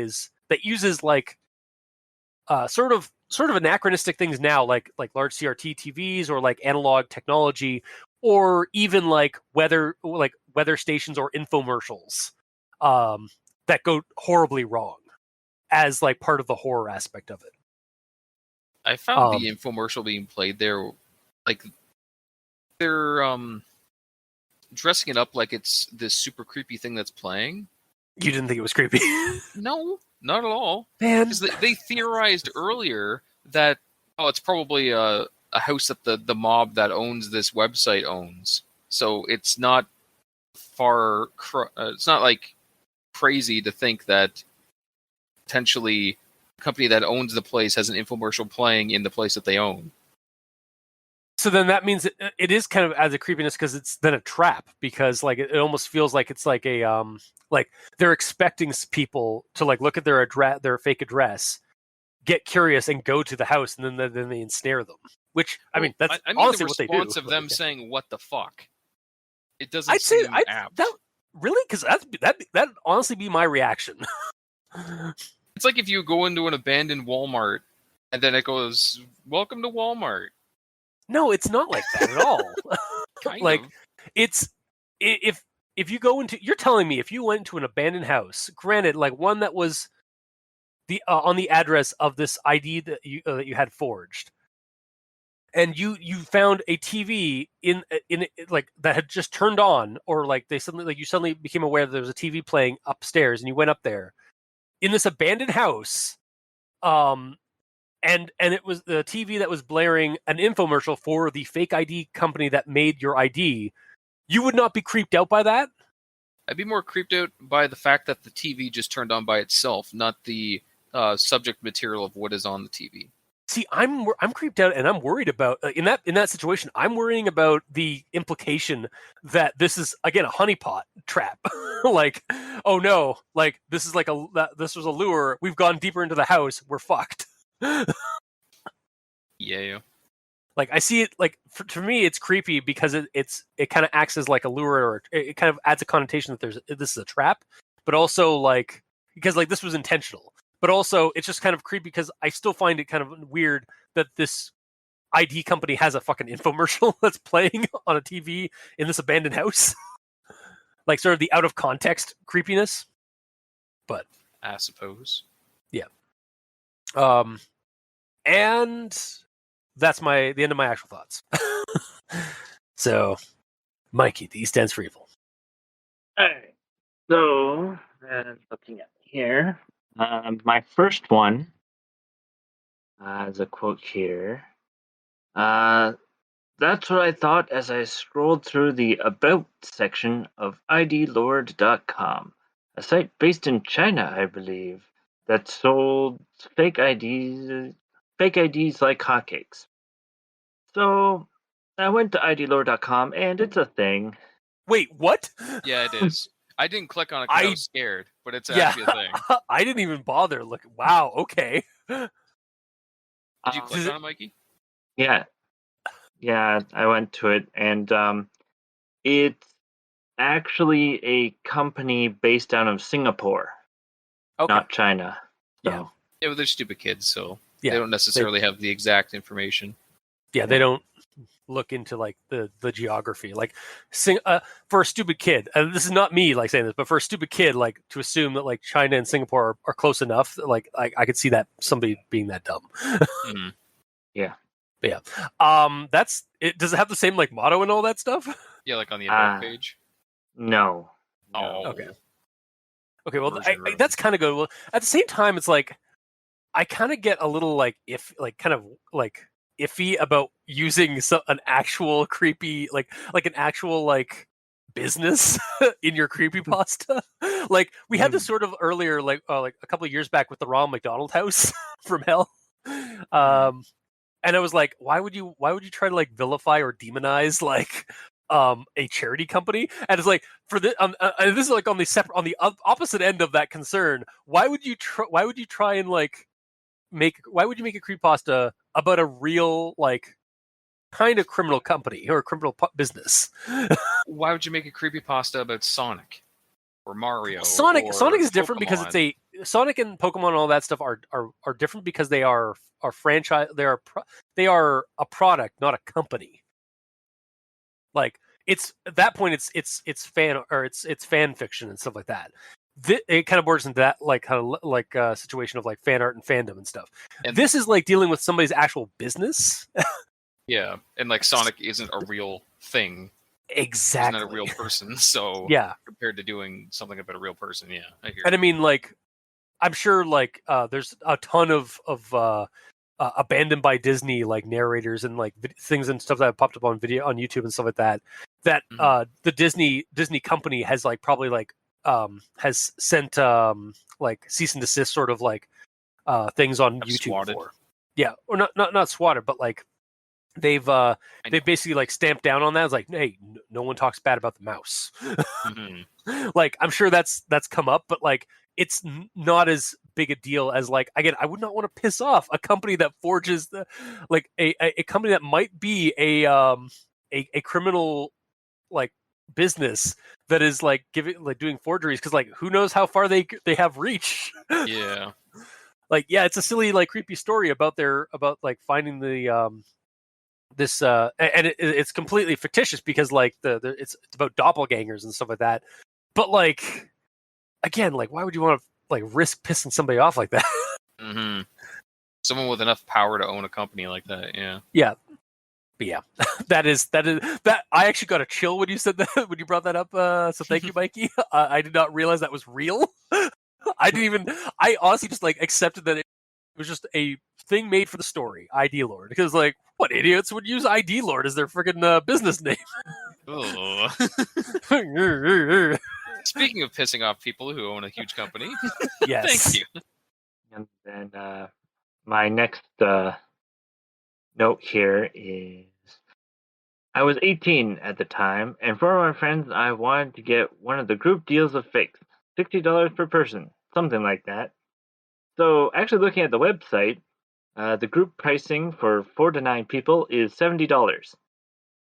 S1: uses like sort of anachronistic things now, like large CRT TVs or like analog technology, or even like weather stations or infomercials that go horribly wrong as like part of the horror aspect of it.
S3: I found the infomercial being played there, like they're dressing it up like it's this super creepy thing that's playing.
S1: You didn't think it was creepy?
S3: No, not at all.
S1: Man,
S3: Because they theorized earlier that it's probably a house that the mob that owns this website owns. So it's not it's not like crazy to think that potentially the company that owns the place has an infomercial playing in the place that they own.
S1: So then that means it is kind of as a creepiness because it's then a trap, because like it almost feels like it's like a like they're expecting people to like look at their fake address, get curious, and go to the house, and then they ensnare them. Which I mean, that's honestly what they do.
S3: The response of them saying "What the fuck?" It doesn't
S1: I'd say
S3: seem apt.
S1: Really, because that honestly be my reaction.
S3: It's like if you go into an abandoned Walmart and then it goes, "Welcome to Walmart."
S1: No, it's not like that at all. Like, it's if you go into, you're telling me if you went to an abandoned house, granted, like one that was the on the address of this ID that you had forged, and you found a TV in like that had just turned on, or like you suddenly became aware that there was a TV playing upstairs, and you went up there in this abandoned house, and it was the TV that was blaring an infomercial for the fake ID company that made your ID. You would not be creeped out by that?
S3: I'd be more creeped out by the fact that the TV just turned on by itself, not the subject material of what is on the TV.
S1: See, I'm creeped out, and I'm worried about in that situation. I'm worrying about the implication that this is again a honeypot trap. Like, oh no, like this is like this was a lure. We've gone deeper into the house. We're fucked.
S3: Yeah.
S1: Like I see it like for me, it's creepy because it kind of acts as like a lure, or it kind of adds a connotation that this is a trap, but also like because like this was intentional, but also it's just kind of creepy because I still find it kind of weird that this ID company has a fucking infomercial that's playing on a TV in this abandoned house. Like sort of the out of context creepiness, but
S3: I suppose.
S1: Yeah. And that's the end of my actual thoughts. So, Mikey, the E stands for evil.
S2: All right. So, looking at here, my first one is a quote here. That's what I thought as I scrolled through the About section of idlord.com, a site based in China, I believe, that sold fake IDs like hotcakes. So I went to idlord.com, and it's a thing.
S1: Wait, what?
S3: Yeah, it is. I didn't click on it because I was scared, but it's actually a thing.
S1: I didn't even bother looking. Wow, okay.
S3: Did you click on it, Mikey?
S2: Yeah. Yeah, I went to it, and it's actually a company based out of Singapore, not China. So.
S3: Yeah, but they're stupid kids, so
S1: they
S3: don't necessarily have the exact information.
S1: Yeah, they don't. look into like the geography. Like, for a stupid kid, and this is not me like saying this, but for a stupid kid, like to assume that like China and Singapore are close enough, like I could see that somebody being that dumb.
S3: Mm-hmm.
S2: Yeah.
S1: But yeah, that's it. Does it have the same like motto and all that stuff?
S3: Yeah, like on the about page.
S2: No.
S3: Oh,
S1: Okay. Okay, well,
S3: Version room.
S1: that's kind of good. Well, at the same time, it's like I kind of get a little like kind of like iffy about using an actual creepy like an actual like business in your creepypasta. Like we had this sort of earlier, like a couple of years back with the Ronald McDonald House from Hell. And I was like, why would you try to like vilify or demonize like a charity company? And it's like for this is like on the opposite end of that concern. Why would you try and like why would you make a creepypasta about a real like kind of criminal company or a criminal business?
S3: Why would you make a creepypasta about Sonic or Mario?
S1: Sonic
S3: or
S1: is different because it's
S3: Pokemon?
S1: Sonic and Pokemon and all that stuff are different because they are franchise. They are a product, not a company. Like it's at that point, it's fan or it's fan fiction and stuff like that. It kind of borders into that like kind of like situation of like fan art and fandom and stuff.
S3: And
S1: this is like dealing with somebody's actual business.
S3: yeah, and like Sonic isn't a real thing.
S1: Exactly.
S3: He's not a real person. So
S1: yeah,
S3: compared to doing something about a real person, yeah, I hear.
S1: And I mean, like, I'm sure like there's a ton of abandoned by Disney like narrators and like things and stuff that have popped up on video on YouTube and stuff like that. That the Disney company has like probably like has sent like cease and desist sort of like things on YouTube
S3: swatted.
S1: for. Yeah, or not swatted, but like they've basically like stamped down on that. It's like, hey, no one talks bad about the mouse. Like I'm sure that's come up, but like it's not as big a deal as like, again, I would not want to piss off a company that forges the like a company that might be a criminal like business that is like doing forgeries, because like who knows how far they have reached.
S3: Yeah.
S1: Like yeah, it's a silly like creepy story about like finding the this and it's completely fictitious because like it's about doppelgangers and stuff like that. But like again, like why would you want to like risk pissing somebody off like that?
S3: Mm-hmm. Someone with enough power to own a company like that, yeah.
S1: Yeah. But yeah, that I actually got a chill when you said that, when you brought that up. So thank you, Mikey. I did not realize that was real. I honestly just like accepted that it was just a thing made for the story, ID Lord. Because like, what idiots would use ID Lord as their freaking business name?
S3: Speaking of pissing off people who own a huge company,
S1: yes.
S3: Thank you.
S2: And then my next note here is, I was 18 at the time, and for my friends, I wanted to get one of the group deals of fakes, $60 per person, something like that. So, actually looking at the website, the group pricing for 4 to 9 people is $70.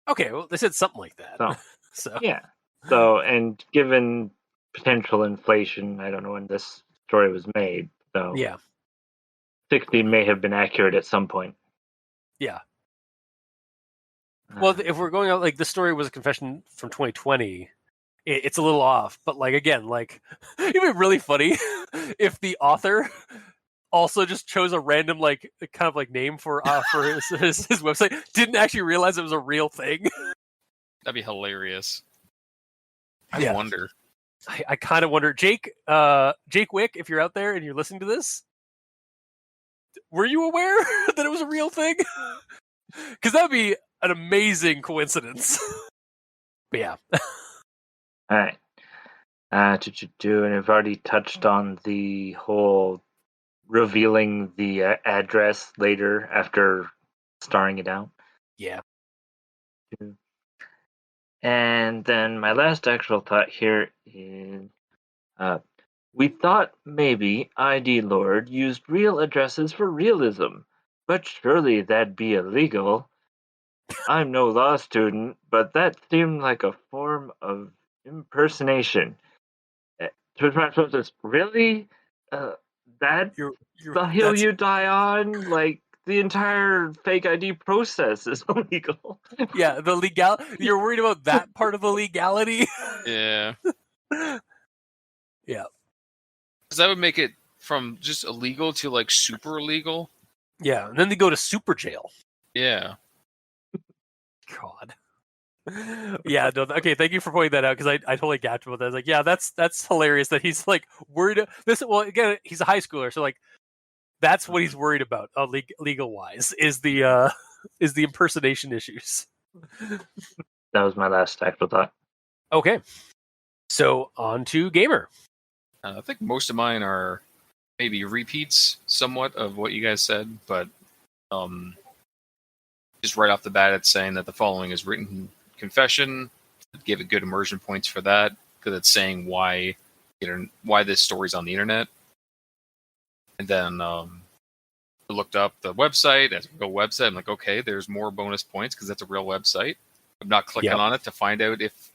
S1: Okay, well, they said something like that. So
S2: yeah. So, and given potential inflation, I don't know when this story was made, so
S1: yeah,
S2: 60 may have been accurate at some point.
S1: Yeah. Well, if we're going out like the story was a confession from 2020, it's a little off. But like again, like it'd be really funny if the author also just chose a random like kind of like name for his website, didn't actually realize it was a real thing.
S3: That'd be hilarious. I wonder.
S1: I kind of wonder, Jake Wick, if you're out there and you're listening to this, were you aware that it was a real thing? Because that'd be an amazing coincidence. But yeah.
S2: All right. And I've already touched on the whole revealing the address later after starring it out.
S1: Yeah.
S2: And then my last actual thought here is, we thought maybe ID Lord used real addresses for realism, but surely that'd be illegal. I'm no law student, but that seemed like a form of impersonation. Really? That's the hill you die on? Like, the entire fake ID process is illegal.
S1: Yeah, the legal. You're worried about that part of the legality.
S3: Yeah.
S1: Yeah.
S3: Because that would make it from just illegal to like super illegal.
S1: Yeah, and then they go to super jail.
S3: Yeah.
S1: God. Yeah, no, okay, thank you for pointing that out, because I totally gapped about that. I was like, yeah, that's hilarious that he's like worried. Well, again, he's a high schooler, so like that's what he's worried about, legal wise, is the impersonation issues.
S2: That was my last actual thought.
S1: Okay, so on to gamer.
S3: I think most of mine are maybe repeats somewhat of what you guys said, but just right off the bat, it's saying that the following is written confession. Give it good immersion points for that, because it's saying why this story's on the internet. And then I looked up the website as a real website. I'm like, okay, there's more bonus points because that's a real website. I'm not clicking on it to find out if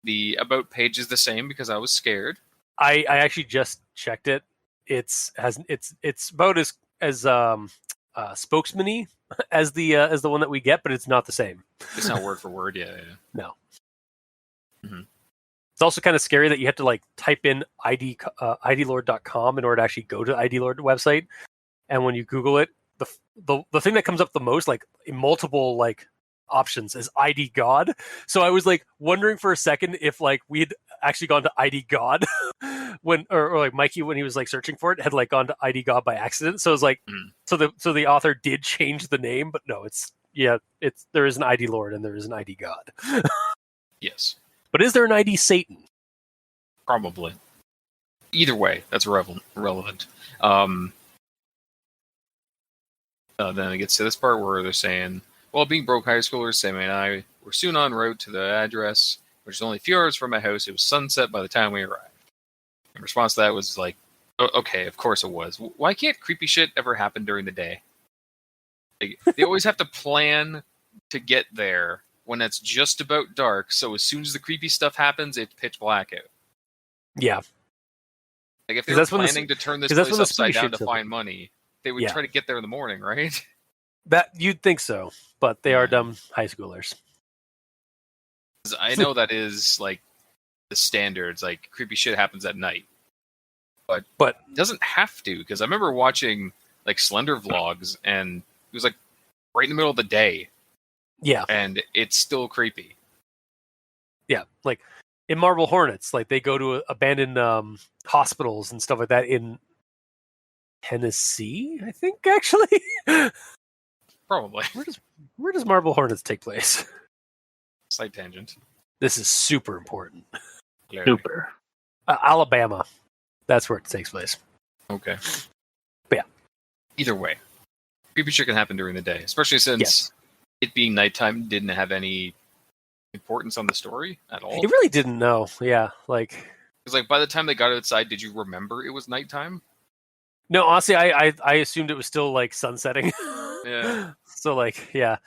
S3: the about page is the same because I was scared.
S1: I actually just checked it. It's about as spokesman-y as the one that we get, but it's not the same.
S3: It's not word for word, yeah.
S1: No.
S3: Mm-hmm.
S1: It's also kind of scary that you have to like type in idlord.com in order to actually go to the IDLord website, and when you Google it, the thing that comes up the most, like in multiple like options, is ID God. So I was like wondering for a second if like we had actually gone to ID God when or like Mikey, when he was like searching for it, had like gone to ID God by accident. So it was like so the author did change the name, but no, there is an ID Lord and there is an ID God.
S3: Yes.
S1: But is there an ID Satan?
S3: Probably. Either way, that's relevant. Then it gets to this part where they're saying, well, being broke high schoolers, Sammy and I were soon en route to the address, which is only a few hours from my house. It was sunset by the time we arrived. In response to that was like, okay, of course it was. Why can't creepy shit ever happen during the day? Like, they always have to plan to get there when it's just about dark, so as soon as the creepy stuff happens, it's pitch black out.
S1: Yeah.
S3: Like, if they were planning to turn this place upside down to find money, they would try to get there in the morning, right?
S1: That you'd think so, but they are dumb high schoolers.
S3: I know that is like the standards. Like, creepy shit happens at night, but it doesn't have to. Because I remember watching like Slender vlogs, and it was like right in the middle of the day.
S1: Yeah,
S3: and it's still creepy.
S1: Yeah, like in Marble Hornets, like they go to abandoned hospitals and stuff like that in Tennessee, I think, actually.
S3: Probably.
S1: Where does Marble Hornets take place?
S3: Slight tangent.
S1: This is super important.
S2: Super.
S1: Alabama. That's where it takes place.
S3: Okay.
S1: But yeah.
S3: Either way, creepy shit can happen during the day, especially since it being nighttime didn't have any importance on the story at all.
S1: It really didn't know. Yeah, like
S3: because like by the time they got outside, did you remember it was nighttime?
S1: No, honestly, I assumed it was still like sunsetting.
S3: Yeah.
S1: So like, yeah,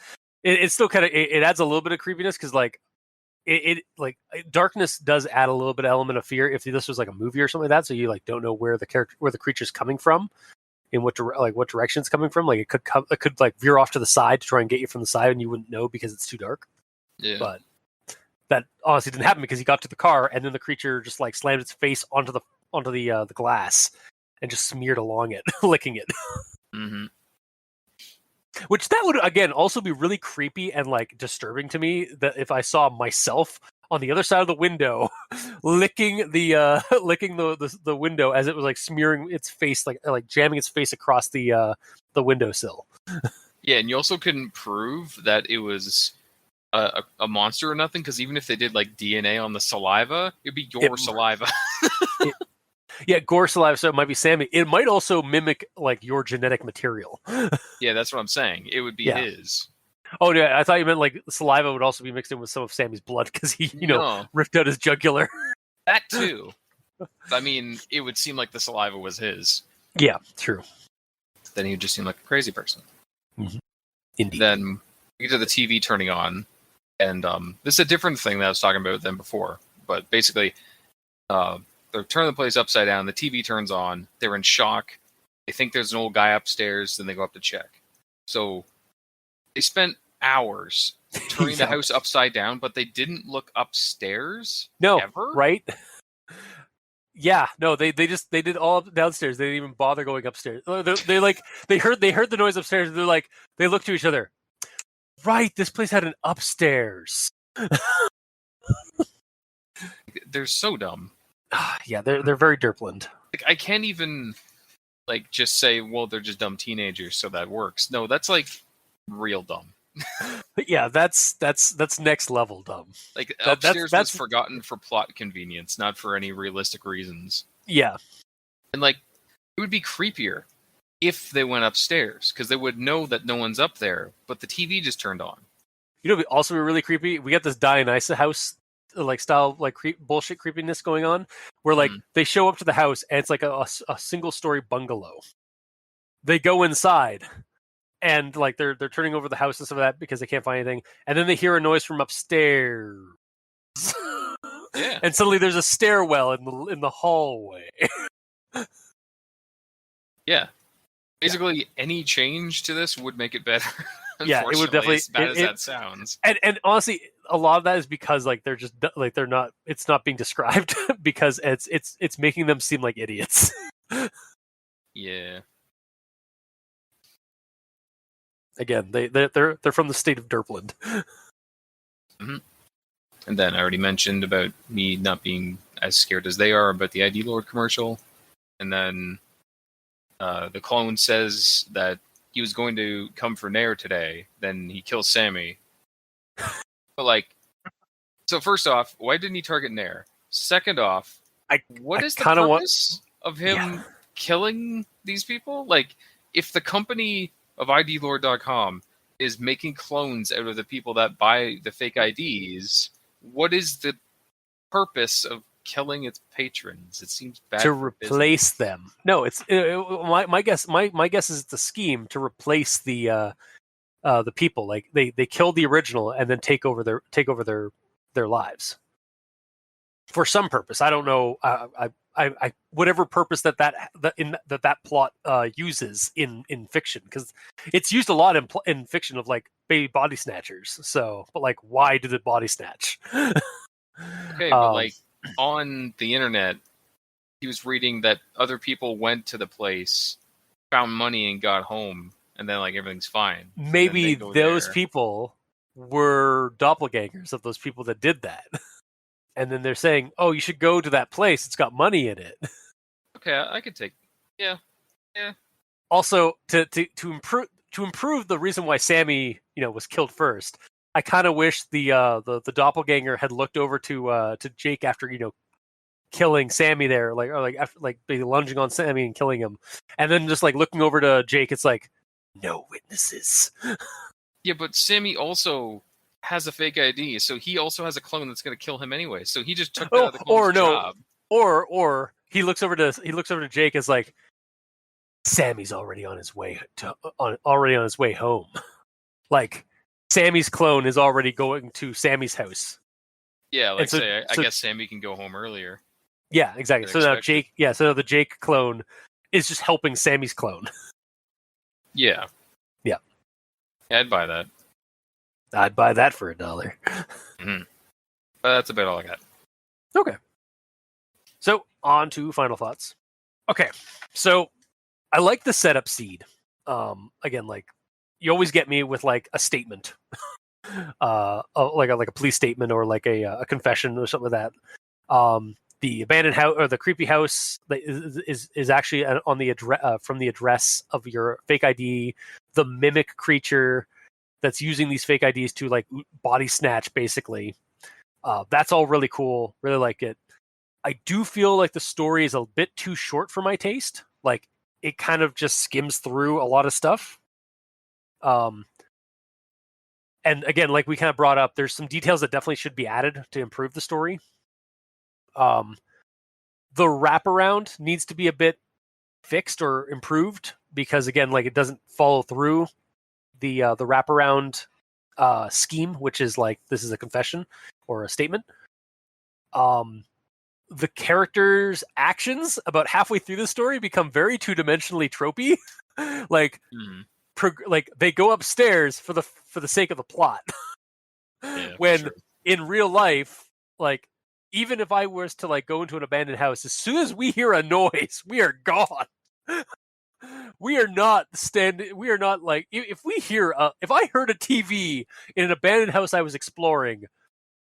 S1: it's still kind of it adds a little bit of creepiness because like it like darkness does add a little bit of element of fear if this was like a movie or something like that. So you like don't know where the creature's coming from, in what direction it's coming from. Like it could like veer off to the side to try and get you from the side, and you wouldn't know because it's too dark.
S3: Yeah.
S1: But that honestly didn't happen because he got to the car and then the creature just like slammed its face onto the glass and just smeared along it, licking it.
S3: Mm-hmm.
S1: Which that would again also be really creepy and like disturbing to me, that if I saw myself on the other side of the window licking the window as it was like smearing its face, like jamming its face across the windowsill.
S3: Yeah, and you also couldn't prove that it was a monster or nothing, because even if they did like DNA on the saliva, it'd be your saliva.
S1: Yeah, gore saliva, so it might be Sammy. It might also mimic like your genetic material.
S3: Yeah, that's what I'm saying. It would be his.
S1: Oh yeah, I thought you meant like saliva would also be mixed in with some of Sammy's blood because he, ripped out his jugular.
S3: That too. I mean, it would seem like the saliva was his.
S1: Yeah, true.
S3: Then he would just seem like a crazy person.
S1: Mm-hmm. Indeed.
S3: Then we get to the TV turning on, and this is a different thing that I was talking about than before. But basically, they're turning the place upside down. The TV turns on. They're in shock. They think there's an old guy upstairs. Then they go up to check. So they spent hours turning the house upside down, but they didn't look upstairs.
S1: No,
S3: ever.
S1: Right? Yeah, no, they did all downstairs. They didn't even bother going upstairs. They heard the noise upstairs. And they looked to each other. Right, this place had an upstairs.
S3: They're so dumb.
S1: Yeah, they're very Derpland.
S3: Like, I can't even just say, well, they're just dumb teenagers, so that works. No, that's real dumb.
S1: Yeah, that's next level dumb.
S3: Upstairs was forgotten for plot convenience, not for any realistic reasons.
S1: Yeah,
S3: and it would be creepier if they went upstairs, because they would know that no one's up there, but the TV just turned on.
S1: You know, it'd also be really creepy. We got this Dionysa house style bullshit creepiness going on, where they show up to the house and it's like a single story bungalow. They go inside. And they're turning over the house and stuff like that because they can't find anything, and then they hear a noise from upstairs.
S3: Yeah.
S1: And suddenly there's a stairwell in the hallway.
S3: Yeah, basically any change to this would make it better.
S1: Yeah, it would definitely.
S3: As bad as that sounds.
S1: And honestly, a lot of that is because they're just they're not. It's not being described because it's making them seem like idiots.
S3: Yeah.
S1: Again, they're from the state of Derpland.
S3: Mm-hmm. And then I already mentioned about me not being as scared as they are about the ID Lord commercial. And then the clone says that he was going to come for Nair today. Then he kills Sammy. But so first off, why didn't he target Nair? Second off, what is the purpose of him killing these people? If the company of IDLord.com is making clones out of the people that buy the fake IDs, what is the purpose of killing its patrons? It seems bad
S1: to replace them. No, it's my guess. My guess is it's a scheme to replace the people. They kill the original and then take over their lives for some purpose. I don't know. I whatever purpose that plot uses in fiction, because it's used a lot in fiction of baby body snatchers. So, but why did it body snatch?
S3: Okay, but on the internet, he was reading that other people went to the place, found money, and got home, and then everything's fine.
S1: Maybe those people were doppelgangers of those people that did that. And then they're saying, "Oh, you should go to that place. It's got money in it."
S3: Okay, I could take. Yeah.
S1: Also, to improve the reason why Sammy was killed first, I kind of wish the doppelganger had looked over to Jake after killing Sammy there, after lunging on Sammy and killing him, and then just looking over to Jake. It's no witnesses.
S3: Yeah, but Sammy also has a fake ID, so he also has a clone that's going to kill him anyway. So he just took that other clone's job.
S1: Or he looks over to Jake as Sammy's already on his way home. Sammy's clone is already going to Sammy's house.
S3: Yeah, I guess Sammy can go home earlier.
S1: Yeah, exactly. So now the Jake clone is just helping Sammy's clone.
S3: Yeah.
S1: Yeah.
S3: I'd buy that.
S1: I'd buy that for $1.
S3: Mm-hmm. But that's about all I got.
S1: Okay. So, on to final thoughts. Okay. So, I like the setup seed. Again, you always get me with a statement. Like a police statement or a confession or something like that. The abandoned house or the creepy house is actually on the address from the address of your fake ID. The mimic creature that's using these fake IDs to body snatch, basically. That's all really cool. Really like it. I do feel like the story is a bit too short for my taste. It kind of just skims through a lot of stuff. And again, we kind of brought up, there's some details that definitely should be added to improve the story. The wraparound needs to be a bit fixed or improved because, again, it doesn't follow through the wraparound scheme, which is this is a confession or a statement. The characters' actions about halfway through the story become very two-dimensionally tropey. they go upstairs for the sake of the plot.
S3: Yeah,
S1: When
S3: sure.
S1: in real life, like, even if I was to like go into an abandoned house, as soon as we hear a noise, we are gone. We are not standing. We are not like, if I heard a TV in an abandoned house I was exploring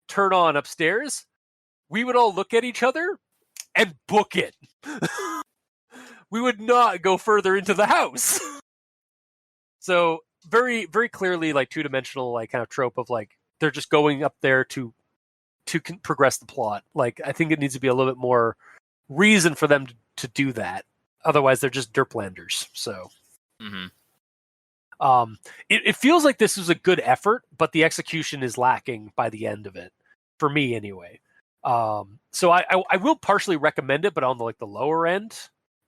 S1: turn on upstairs, we would all look at each other and book it. We would not go further into the house. So very, very clearly, like, two-dimensional, like, kind of trope of like they're just going up there to progress the plot. Like, I think it needs to be a little bit more reason for them to do that. Otherwise, they're just derplanders. So, it feels like this was a good effort, but the execution is lacking by the end of it, for me anyway. So I will partially recommend it, but on the lower end,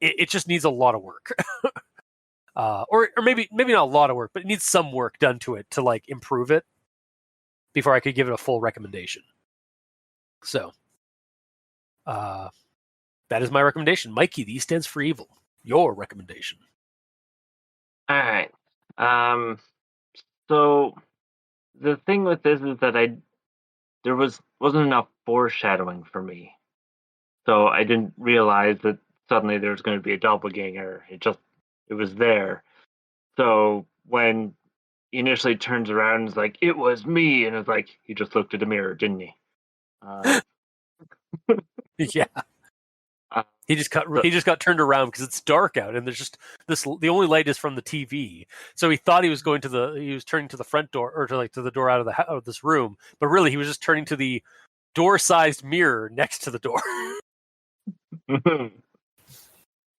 S1: it just needs a lot of work. Or maybe not a lot of work, but it needs some work done to it to like improve it before I could give it a full recommendation. So, that is my recommendation. Mikey, the E stands for evil. Your recommendation.
S2: All right. So the thing with this is that there wasn't enough foreshadowing for me, so I didn't realize that suddenly there was going to be a doppelganger. It was there. So when he initially turns around and is like, "It was me," and it's like he just looked at the mirror, didn't he?
S1: Yeah.
S2: Uh,
S1: He just got turned around because it's dark out and there's just the only light is from the TV. So he thought he was turning to the front door, or to the door out of this room, but really he was just turning to the door-sized mirror next to the door.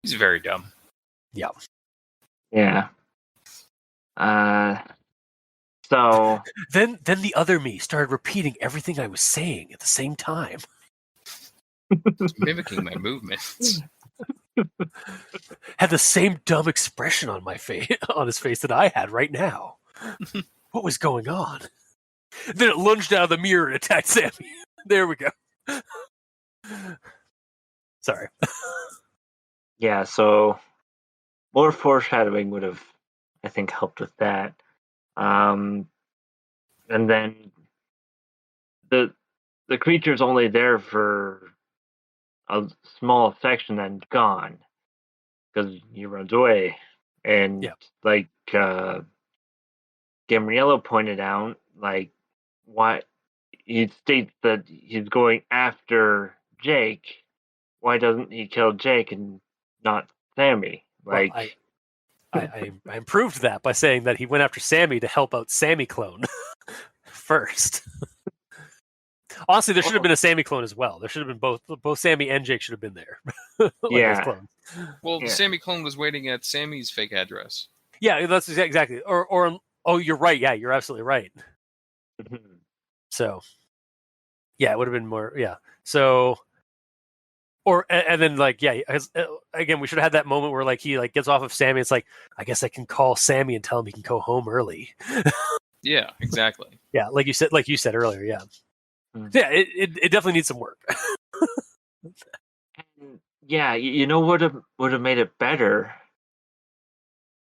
S3: He's very dumb.
S1: Yeah.
S2: Yeah. So
S1: Then the other me started repeating everything I was saying at the same time.
S3: He's mimicking my movements.
S1: Had the same dumb expression on his face that I had right now. What was going on? Then it lunged out of the mirror and attacked Sammy. There we go. Sorry.
S2: yeah, so more foreshadowing would have, I think, helped with that. And then the creature's only there for a small section, then gone because he runs away. And like Gamriello pointed out, like, why he states that he's going after Jake. Why doesn't he kill Jake and not Sammy? Like,
S1: well, I improved that by saying that he went after Sammy to help out Sammy Clone first. Honestly, there should have been a Sammy clone as well. There should have been both Sammy and Jake should have been there.
S2: Yeah.
S1: As clones.
S3: Well, the Sammy clone was waiting at Sammy's fake address.
S1: Yeah, that's exactly. Or oh, you're right. Yeah, you're absolutely right. So, yeah, it would have been more. Yeah. So, and then like, yeah, again, we should have had that moment where like he like gets off of Sammy. It's like, I guess I can call Sammy and tell him he can go home early.
S3: Yeah, exactly.
S1: Yeah, like you said earlier. Yeah. Yeah, it definitely needs some work.
S2: Yeah, you know what would have made it better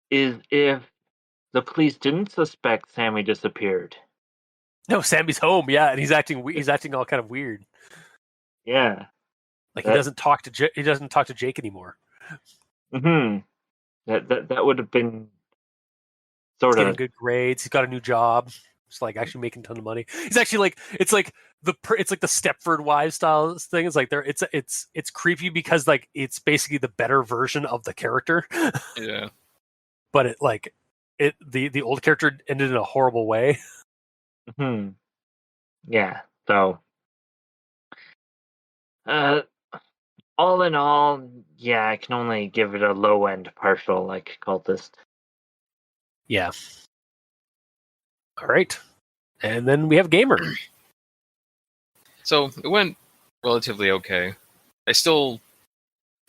S2: is if the police didn't suspect Sammy disappeared.
S1: No, Sammy's home. Yeah, and he's acting all kind of weird.
S2: Yeah,
S1: like he doesn't talk to Jake anymore.
S2: That would have been
S1: he's getting good grades. He's got a new job. He's like actually making a ton of money. He's actually like it's like the Stepford Wives style thing. It's like it's creepy because like it's basically the better version of the character.
S3: Yeah.
S1: But the old character ended in a horrible way.
S2: Yeah. So, all in all, yeah, I can only give it a low end partial, like Cultist.
S1: Yeah. All right. And then we have Gamer.
S3: So it went relatively okay. I still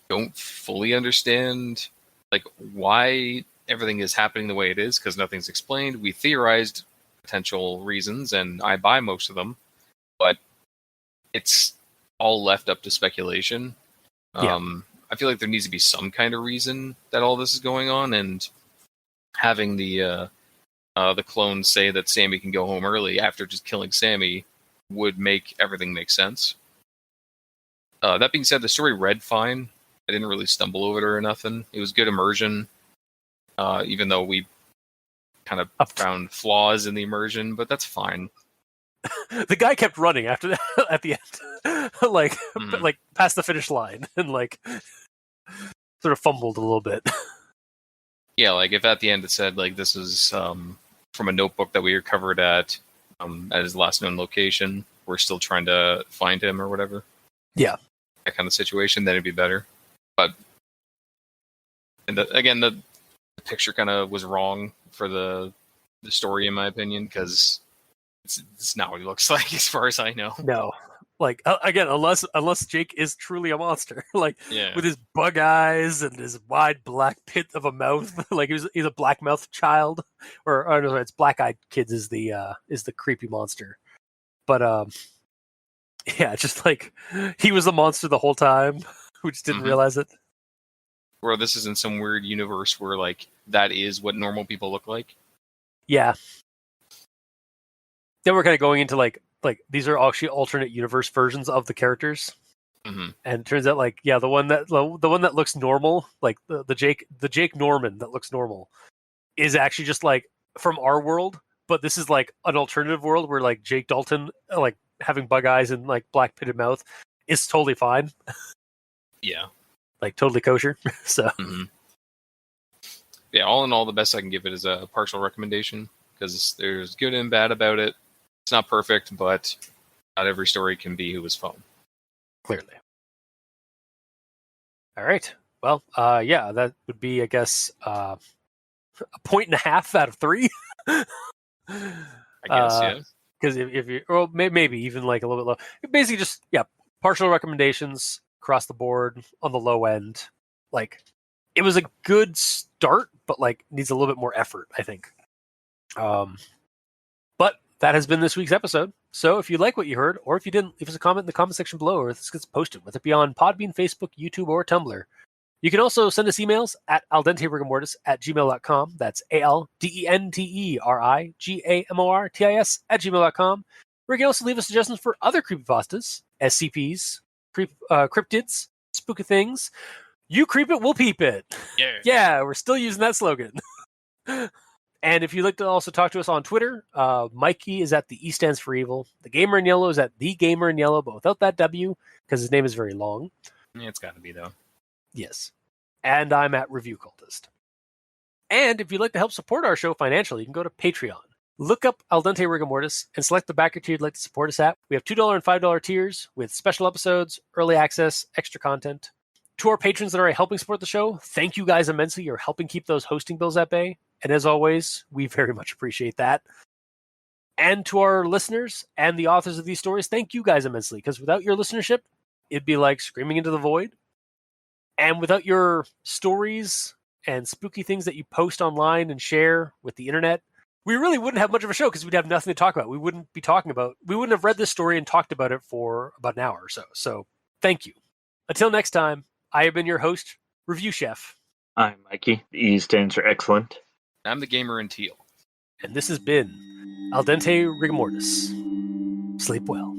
S3: don't fully understand like why everything is happening the way it is because nothing's explained. We theorized potential reasons and I buy most of them, but it's all left up to speculation.
S1: Yeah.
S3: I feel like there needs to be some kind of reason that all this is going on, and having the clones say that Sammy can go home early after just killing Sammy would make everything make sense. That being said, the story read fine. I didn't really stumble over it or nothing. It was good immersion, even though we kind of found flaws in the immersion, but that's fine.
S1: The guy kept running after that at the end, like past the finish line, and like sort of fumbled a little bit.
S3: Yeah, like if at the end it said like this is from a notebook that we recovered at his last known location, we're still trying to find him or whatever.
S1: Yeah,
S3: that kind of situation, then it'd be better. But again, the picture kind of was wrong for the story, in my opinion, because it's not what he looks like, as far as I know.
S1: No, like again, unless Jake is truly a monster, like with his bug eyes and his wide black pit of a mouth, like he's a black mouthed child, or no, it's black eyed kids is the creepy monster. But yeah, just like he was a monster the whole time, who just didn't realize it.
S3: Or this is in some weird universe where like that is what normal people look like.
S1: Yeah. Then we're kind of going into like these are actually alternate universe versions of the characters, and it turns out like the one that looks normal, like the Jake Norman that looks normal, is actually just like from our world, but this is like an alternative world where like Jake Dalton like having bug eyes and like black pitted mouth is totally fine.
S3: Yeah,
S1: like totally kosher. So
S3: yeah, all in all, the best I can give it is a partial recommendation because there's good and bad about it. It's not perfect, but not every story can be who was phone.
S1: Clearly. All right. Well, yeah, that would be, I guess, a 1.5 out of 3.
S3: I guess, yeah.
S1: Because if you, or maybe even like a little bit low. Basically, just partial recommendations across the board on the low end. Like, it was a good start, but like needs a little bit more effort, I think. But that has been this week's episode. So if you like what you heard, or if you didn't, leave us a comment in the comment section below, or this gets posted, whether it be on Podbean, Facebook, YouTube, or Tumblr. You can also send us emails at aldenterigamortis@gmail.com. That's ALDENTERIGAMORTIS@gmail.com. Where you can also leave us suggestions for other creepypastas, SCPs, cryptids, spooky things. You creep it, we'll peep it. Yeah, we're still using that slogan. And if you'd like to also talk to us on Twitter, Mikey is at the E stands for evil. The Gamer in Yellow is at the Gamer in Yellow, but without that W, because his name is very long.
S3: Yeah, it's got to be, though.
S1: Yes. And I'm at Review Cultist. And if you'd like to help support our show financially, you can go to Patreon. Look up Al Dente Rigamortis and select the backer tier you'd like to support us at. We have $2 and $5 tiers with special episodes, early access, extra content. To our patrons that are helping support the show, thank you guys immensely. You're helping keep those hosting bills at bay. And as always, we very much appreciate that. And to our listeners and the authors of these stories, thank you guys immensely. Because without your listenership, it'd be like screaming into the void. And without your stories and spooky things that you post online and share with the internet, we really wouldn't have much of a show because we'd have nothing to talk about. We wouldn't have read this story and talked about it for about an hour or so. So thank you. Until next time, I have been your host, Review Chef.
S2: I'm Mikey. The E stands for excellent.
S3: I'm the Gamer in Teal.
S1: And this has been Al Dente Rigamortis. Sleep well.